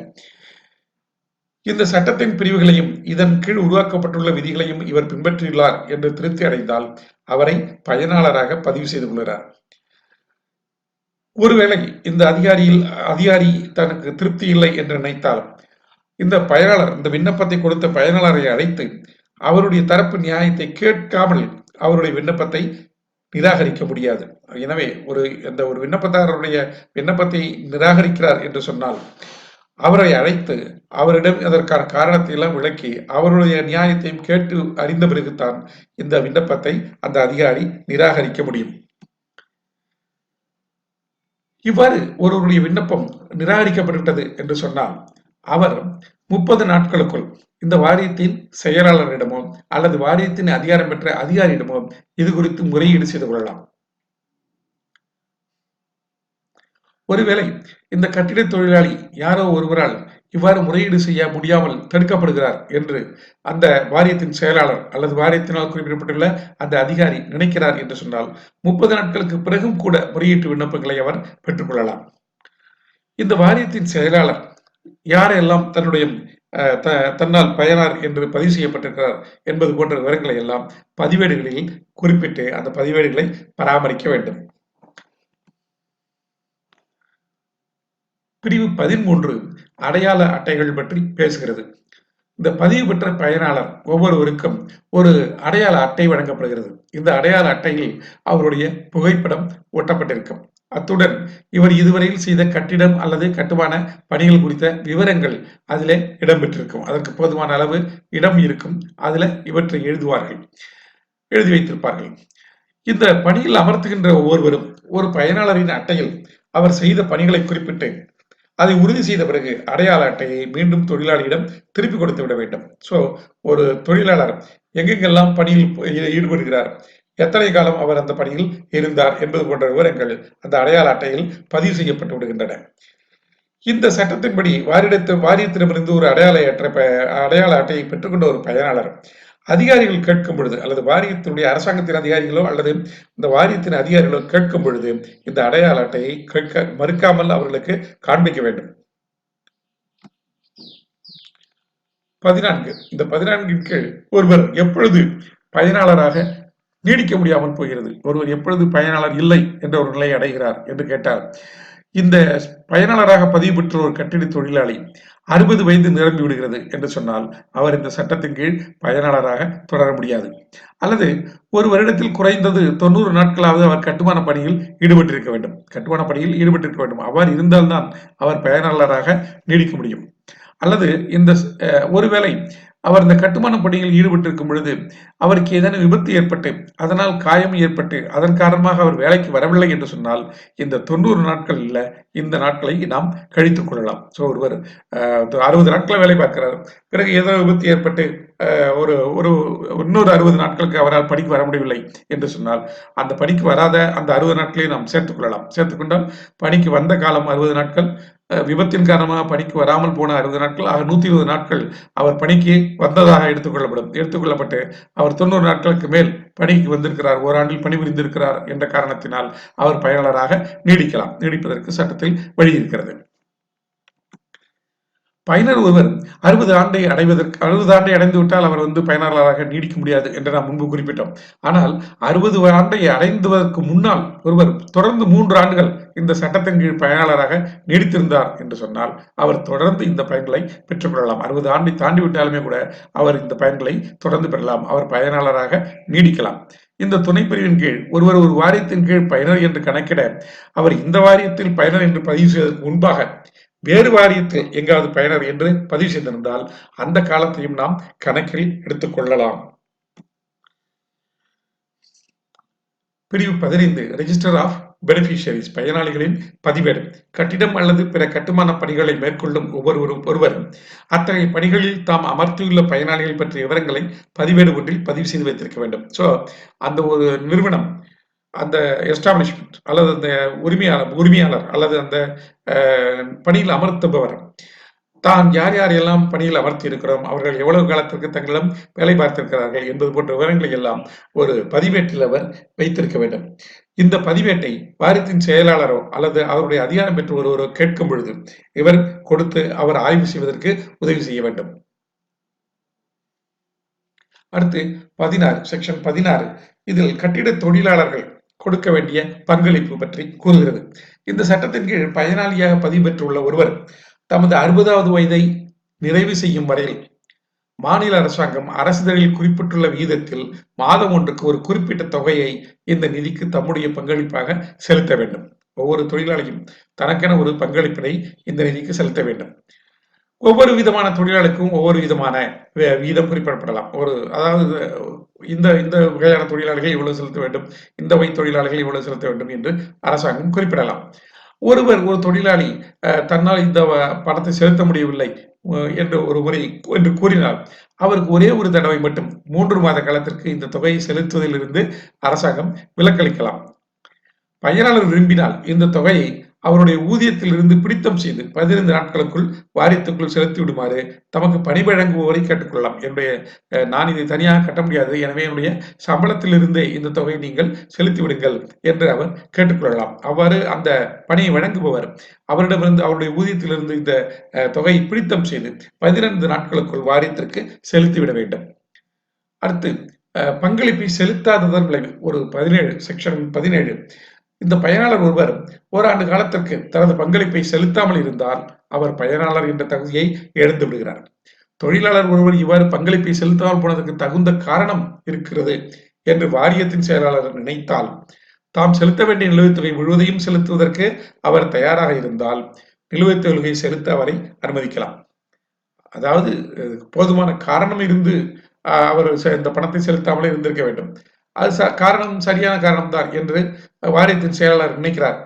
இந்த சட்டத்தின் பிரிவுகளையும் இதன் கீழ் உருவாக்கப்பட்டுள்ள விதிகளையும் இவர் பின்பற்றியுள்ளார் என்று திருப்தி அடைந்தால் அவரை பயனாளராக பதிவு செய்து கொள்கிறார். ஒருவேளை இந்த அதிகாரி தனக்கு திருப்தி இல்லை என்று நினைத்தால் இந்த பயனாளர், இந்த விண்ணப்பத்தை கொடுத்த பயனாளரை அழைத்து அவருடைய தரப்பு நியாயத்தை கேட்காமல் அவருடைய விண்ணப்பத்தை நிராகரிக்க முடியாது. எனவே ஒரு விண்ணப்பதாரருடைய விண்ணப்பத்தை நிராகரிக்கிறார் என்று சொன்னால் அவரை அழைத்து அவரிடம் அதற்கான காரணத்தை எல்லாம் விளக்கி அவருடைய நியாயத்தையும் கேட்டு அறிந்த பிறகுதான் இந்த விண்ணப்பத்தை அந்த அதிகாரி நிராகரிக்க முடியும். இவ்வாறு ஒருவருடைய விண்ணப்பம் நிராகரிக்கப்பட்டுவிட்டது என்று சொன்னால் அவர் 30 நாட்களுக்குள் இந்த வாரியத்தின் செயலாளரிடமோ அல்லது வாரியத்தின் அதிகாரம் பெற்ற அதிகாரியிடமோ இது குறித்து முறையீடு செய்து கொள்ளலாம். ஒருவேளை இந்த கட்டிட தொழிலாளி யாரோ ஒருவரால் இவ்வாறு முறையீடு செய்ய முடியாமல் தடுக்கப்படுகிறார் என்று அந்த வாரியத்தின் செயலாளர் அல்லது வாரியத்தினால் குறிப்பிடப்பட்டுள்ள அந்த அதிகாரி நினைக்கிறார் என்று சொன்னால் 30 நாட்களுக்கு பிறகும் கூட முறையீட்டு விண்ணப்பங்களை அவர் பெற்றுக்கொள்ளலாம். இந்த வாரியத்தின் செயலாளர் யாரெல்லாம் தன்னால் பயனார் என்று பதிவு செய்யப்பட்டிருக்கிறார் என்பது போன்ற விவரங்களை எல்லாம் பதிவேடுகளில் குறிப்பிட்டு அந்த பதிவேடுகளை பராமரிக்க வேண்டும். பிரிவு 13 அடையாள அட்டைகள் பற்றி பேசுகிறது. இந்த பதிவு பெற்ற பயனாளர் ஒவ்வொருவருக்கும் ஒரு அடையாள அட்டை வழங்கப்படுகிறது. இந்த அடையாள அட்டையில் அவருடைய புகைப்படம் ஒட்டப்பட்டிருக்கும். அத்துடன் இவர் இதுவரையில் செய்த கட்டிடம் அல்லது கட்டுமான பணிகள் குறித்த விவரங்கள் அதிலே இடம்பெற்றிருக்கும். அதற்கு போதுமான அளவு இடம் இருக்கும். அதுல இவற்றை எழுதி வைத்திருப்பார்கள். இந்த பணியில் அமர்த்துகின்ற ஒவ்வொருவரும் ஒரு பயனாளரின் அட்டையில் அவர் செய்த பணிகளை குறிப்பிட்டு அதை உறுதி செய்த பிறகு அடையாள அட்டையை மீண்டும் தொழிலாளியிடம் திருப்பி கொடுத்து விட வேண்டும். ஸோ ஒரு தொழிலாளர் எங்கெங்கெல்லாம் பணியில் ஈடுபடுகிறார், எத்தனை காலம் அவர் அந்த பணியில் இருந்தார் என்பது போன்ற விவரங்கள் அந்த அடையாள அட்டையில் பதிவு செய்யப்பட்டு விடுகின்றன. இந்த சட்டத்தின்படி வாரியத்திடமிருந்து ஒரு அடையாள அட்டையை பெற்றுக்கொண்ட ஒரு பயனாளர் அதிகாரிகள் கேட்கும் பொழுது அல்லது வாரியத்தினுடைய அரசாங்கத்தின் அதிகாரிகளோ அல்லது இந்த வாரியத்தின் அதிகாரிகளோ கேட்கும் பொழுது இந்த அடையாள அட்டையை கேட்க மறுக்காமல் அவர்களுக்கு காண்பிக்க வேண்டும். 14 இந்த 14 கீழ் ஒருவர் எப்பொழுது பயனாளராக நீடிக்க முடியாமல் போகிறது, ஒருவர் எப்பொழுது பயனாளர் இல்லை என்ற ஒரு நிலையை அடைகிறார் என்று கேட்டால் இந்த பயனாளராக பதிவு பெற்ற ஒரு கட்டிட தொழிலாளி 60 வயது நிரம்பி விடுகிறது என்று சொன்னால் அவர் இந்த சட்டத்தின் கீழ் பயனாளராக தொடர முடியாது. அல்லது ஒரு வருடத்தில் குறைந்தது 90 நாட்களாவது அவர் கட்டுமான பணியில் ஈடுபட்டிருக்க வேண்டும். கட்டுமான பணியில் ஈடுபட்டிருக்க வேண்டும். அவ்வாறு இருந்தால்தான் அவர் பயனாளராக நீடிக்க முடியும். அல்லது இந்த ஒருவேளை அவர் இந்த கட்டுமான பணியில் ஈடுபட்டிருக்கும் பொழுது அவருக்கு ஏதேனும் விபத்து ஏற்பட்டு அதனால் காயம் ஏற்பட்டு அதன் காரணமாக அவர் வேலைக்கு வரவில்லை என்று சொன்னால் இந்த 90 நாட்கள் இல்ல இந்த நாட்களை நாம் கழித்துக் கொள்ளலாம். ஸோ ஒருவர் 60 நாட்களை வேலை பார்க்கிறார், பிறகு ஏதோ விபத்து ஏற்பட்டு ஒரு ஒரு இன்னொரு 60 நாட்களுக்கு அவரால் பணிக்கு வர முடியவில்லை என்று சொன்னால் அந்த பணிக்கு வராத அந்த 60 நாட்களையும் நாம் சேர்த்துக் கொள்ளலாம். சேர்த்துக்கொண்டால் பணிக்கு வந்த காலம் 60 நாட்கள், விபத்தின் காரணமாக பணிக்கு வராமல் போன 60 நாட்கள், ஆக 120 நாட்கள் அவர் பணிக்கு வந்ததாக எடுத்துக்கொள்ளப்பட்டு அவர் 90 நாட்களுக்கு மேல் பணிக்கு வந்திருக்கிறார், ஓராண்டில் பணிபுரிந்திருக்கிறார் என்ற காரணத்தினால் அவர் பயனாளராக நீடிப்பதற்கு சட்டத்தில் வழி இருக்கிறது. பயனர் ஒருவர் 60 ஆண்டை அடைந்து விட்டால் அவர் பயனாளராக நீடிக்க முடியாது என்று நாம் முன்பு குறிப்பிட்டோம். ஆனால் 60 ஆண்டை அடைந்துவதற்கு முன்னால் ஒருவர் தொடர்ந்து 3 ஆண்டுகள் இந்த சட்டத்தின் கீழ் பயனாளராக நீடித்திருந்தார் என்று சொன்னால் அவர் தொடர்ந்து இந்த பயன்களை பெற்றுக்கொள்ளலாம். 60 ஆண்டை தாண்டி விட்டாலுமே கூட அவர் இந்த பயன்களை தொடர்ந்து பெறலாம். அவர் பயனாளராக நீடிக்கலாம். இந்த துணைப்பிரிவின் கீழ் ஒருவர் ஒரு வாரியத்தின் கீழ் பயனர் என்று கணக்கிட அவர் இந்த வாரியத்தில் பயனர் என்று பதிவு செய்வதற்கு முன்பாக வேறு வாரியத்தில் எங்காவது பயனர் என்று பதிவு செய்திருந்தால் அந்த காலத்தையும் நாம் கணக்கில் எடுத்துக் கொள்ளலாம். பிரிவு 15 ரெஜிஸ்டர் ஆஃப் பெனிஃபிஷியரிஸ், பயனாளிகளின் பதிவேடு. கட்டிடம் அல்லது பிற கட்டுமான பணிகளை மேற்கொள்ளும் ஒருவரும் அத்தகைய பணிகளில் தாம் அமர்த்தியுள்ள பயனாளிகள் பற்றிய விவரங்களை பதிவேடு ஒன்றில் பதிவு செய்து வைத்திருக்க வேண்டும். ஸோ அந்த ஒரு நிறுவனம், அந்த எஸ்டாப்ளிஷ்மெண்ட் அல்லது அந்த உரிமையாளர் அல்லது அந்த பணியில் அமர்த்துபவர் தான் யார் யாரெல்லாம் பணியில் அமர்த்தி இருக்கிறோம், அவர்கள் எவ்வளவு காலத்திற்கு தங்களிடம் வேலை பார்த்திருக்கிறார்கள் என்பது போன்ற விவரங்களை எல்லாம் ஒரு பதிவேட்டில் அவர் வைத்திருக்க வேண்டும். இந்த பதிவேட்டை வாரியத்தின் செயலாளரோ அல்லது அவருடைய அதிகாரம் பெற்று ஒருவரோ கேட்கும் பொழுது இவர் கொடுத்து அவர் ஆய்வு செய்வதற்கு உதவி செய்ய வேண்டும். அடுத்து 16 செக்ஷன் 16 இதில் கட்டிட தொழிலாளர்கள் கொடுக்க வேண்டிய பங்களிப்பு பற்றி கூறுகிறது. இந்த சட்டத்தின் கீழ் பயனாளியாக பதிவு பெற்றுள்ள ஒருவர் தமது 60வது வயதை நிறைவு செய்யும் வரையில் மாநில அரசாங்கம் அரசிதழில் குறிப்பிட்டுள்ள விகிதத்தில் மாதம் ஒன்றுக்கு ஒரு குறிப்பிட்ட தொகையை இந்த நிதிக்கு தம்முடைய பங்களிப்பாக செலுத்த வேண்டும். ஒவ்வொரு தொழிலாளியும் தனக்கென ஒரு பங்களிப்பினை இந்த நிதிக்கு செலுத்த வேண்டும். ஒவ்வொரு விதமான தொழிலாளிக்கும் ஒவ்வொரு விதமான வீதம் குறிப்பிடப்படலாம். அதாவது இந்த வகையான தொழிலாளிகள் இவ்வளவு செலுத்த வேண்டும், இந்த வகை தொழிலாளிகள் இவ்வளவு செலுத்த வேண்டும் என்று அரசாங்கம் குறிப்பிடலாம். ஒரு தொழிலாளி தன்னால் இந்த பணத்தை செலுத்த முடியவில்லை என்று ஒரு முறை என்று கூறினால் அவருக்கு ஒரே ஒரு தடவை மட்டும் 3 மாத காலத்திற்கு இந்த தொகையை செலுத்துவதிலிருந்து அரசாங்கம் விலக்களிக்கலாம். பயனாளர் விரும்பினால் இந்த தொகையை அவருடைய ஊதியத்தில் இருந்து பிடித்தம் செய்து 15 நாட்களுக்குள் வாரியத்துக்குள் செலுத்தி விடுமாறு தமக்கு பணி வழங்குபவரை கேட்டுக்கொள்ளலாம். நான் இதை தனியாக கட்ட முடியாது, எனவே என்னுடைய சம்பளத்தில் இருந்தே இந்த தொகையை நீங்கள் செலுத்தி விடுங்கள் என்று அவர் கேட்டுக்கொள்ளலாம். அவ்வாறு அந்த பணியை வழங்குபவர் அவரிடமிருந்து அவருடைய ஊதியத்திலிருந்து இந்த தொகையை பிடித்தம் செய்து 15 நாட்களுக்குள் வாரியத்திற்கு செலுத்திவிட வேண்டும். அடுத்து பங்களிப்பை செலுத்தாததன் விளைவு ஒரு 17 செக்ஷன் 17 இந்த பயனாளர் ஒருவர் ஓராண்டு காலத்திற்கு தனது பங்களிப்பை செலுத்தாமல் இருந்தால் அவர் பயனாளர் என்ற தகுதியை இழந்து விடுகிறார். தொழிலாளர் ஒருவர் இவ்வாறு பங்களிப்பை செலுத்தாமல் போனதற்கு தகுந்த காரணம் இருக்கிறது என்று வாரியத்தின் செயலாளர் நினைத்தால் தாம் செலுத்த வேண்டிய நிலுவைத் தொகை முழுவதையும் செலுத்துவதற்கு அவர் தயாராக இருந்தால் நிலுவைத் தொகையை செலுத்த அவரை அனுமதிக்கலாம். அதாவது போதுமான காரணம் இருந்து அவர் இந்த பணத்தை செலுத்தாமலே இருந்திருக்க வேண்டும். அது காரணம் சரியான காரணம் தான் என்று வாரியத்தின் செயலாளர் நினைக்கிறார்.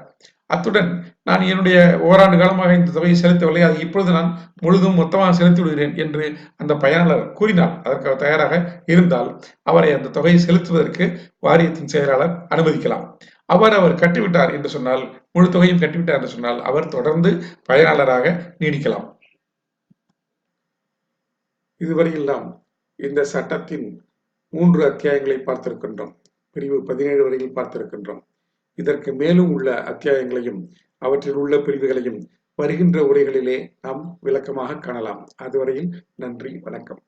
அத்துடன் நான் என்னுடைய ஓராண்டு காலமாக இந்த தொகையை செலுத்தவில்லை, அதை இப்பொழுது நான் முழுதும் மொத்தமாக செலுத்தி விடுகிறேன் என்று அந்த பயனாளர் கூறினார், அதற்கு தயாராக இருந்தால் அவரை அந்த தொகையை செலுத்துவதற்கு வாரியத்தின் செயலாளர் அனுமதிக்கலாம். அவ்வாறு அவர் கட்டிவிட்டார் என்று சொன்னால், முழு தொகையும் கட்டிவிட்டார் என்று சொன்னால் அவர் தொடர்ந்து பயனாளராக நீடிக்கலாம். இதுவரையில் நாம் இந்த சட்டத்தின் 3 அத்தியாயங்களை பார்த்திருக்கின்றோம். பிரிவு 17 வரையில் பார்த்திருக்கின்றோம். இதற்கு மேலும் உள்ள அத்தியாயங்களையும் அவற்றில் உள்ள பிரிவுகளையும் வருகின்ற உரைகளிலே நாம் விளக்கமாக காணலாம். அதுவரையில் நன்றி, வணக்கம்.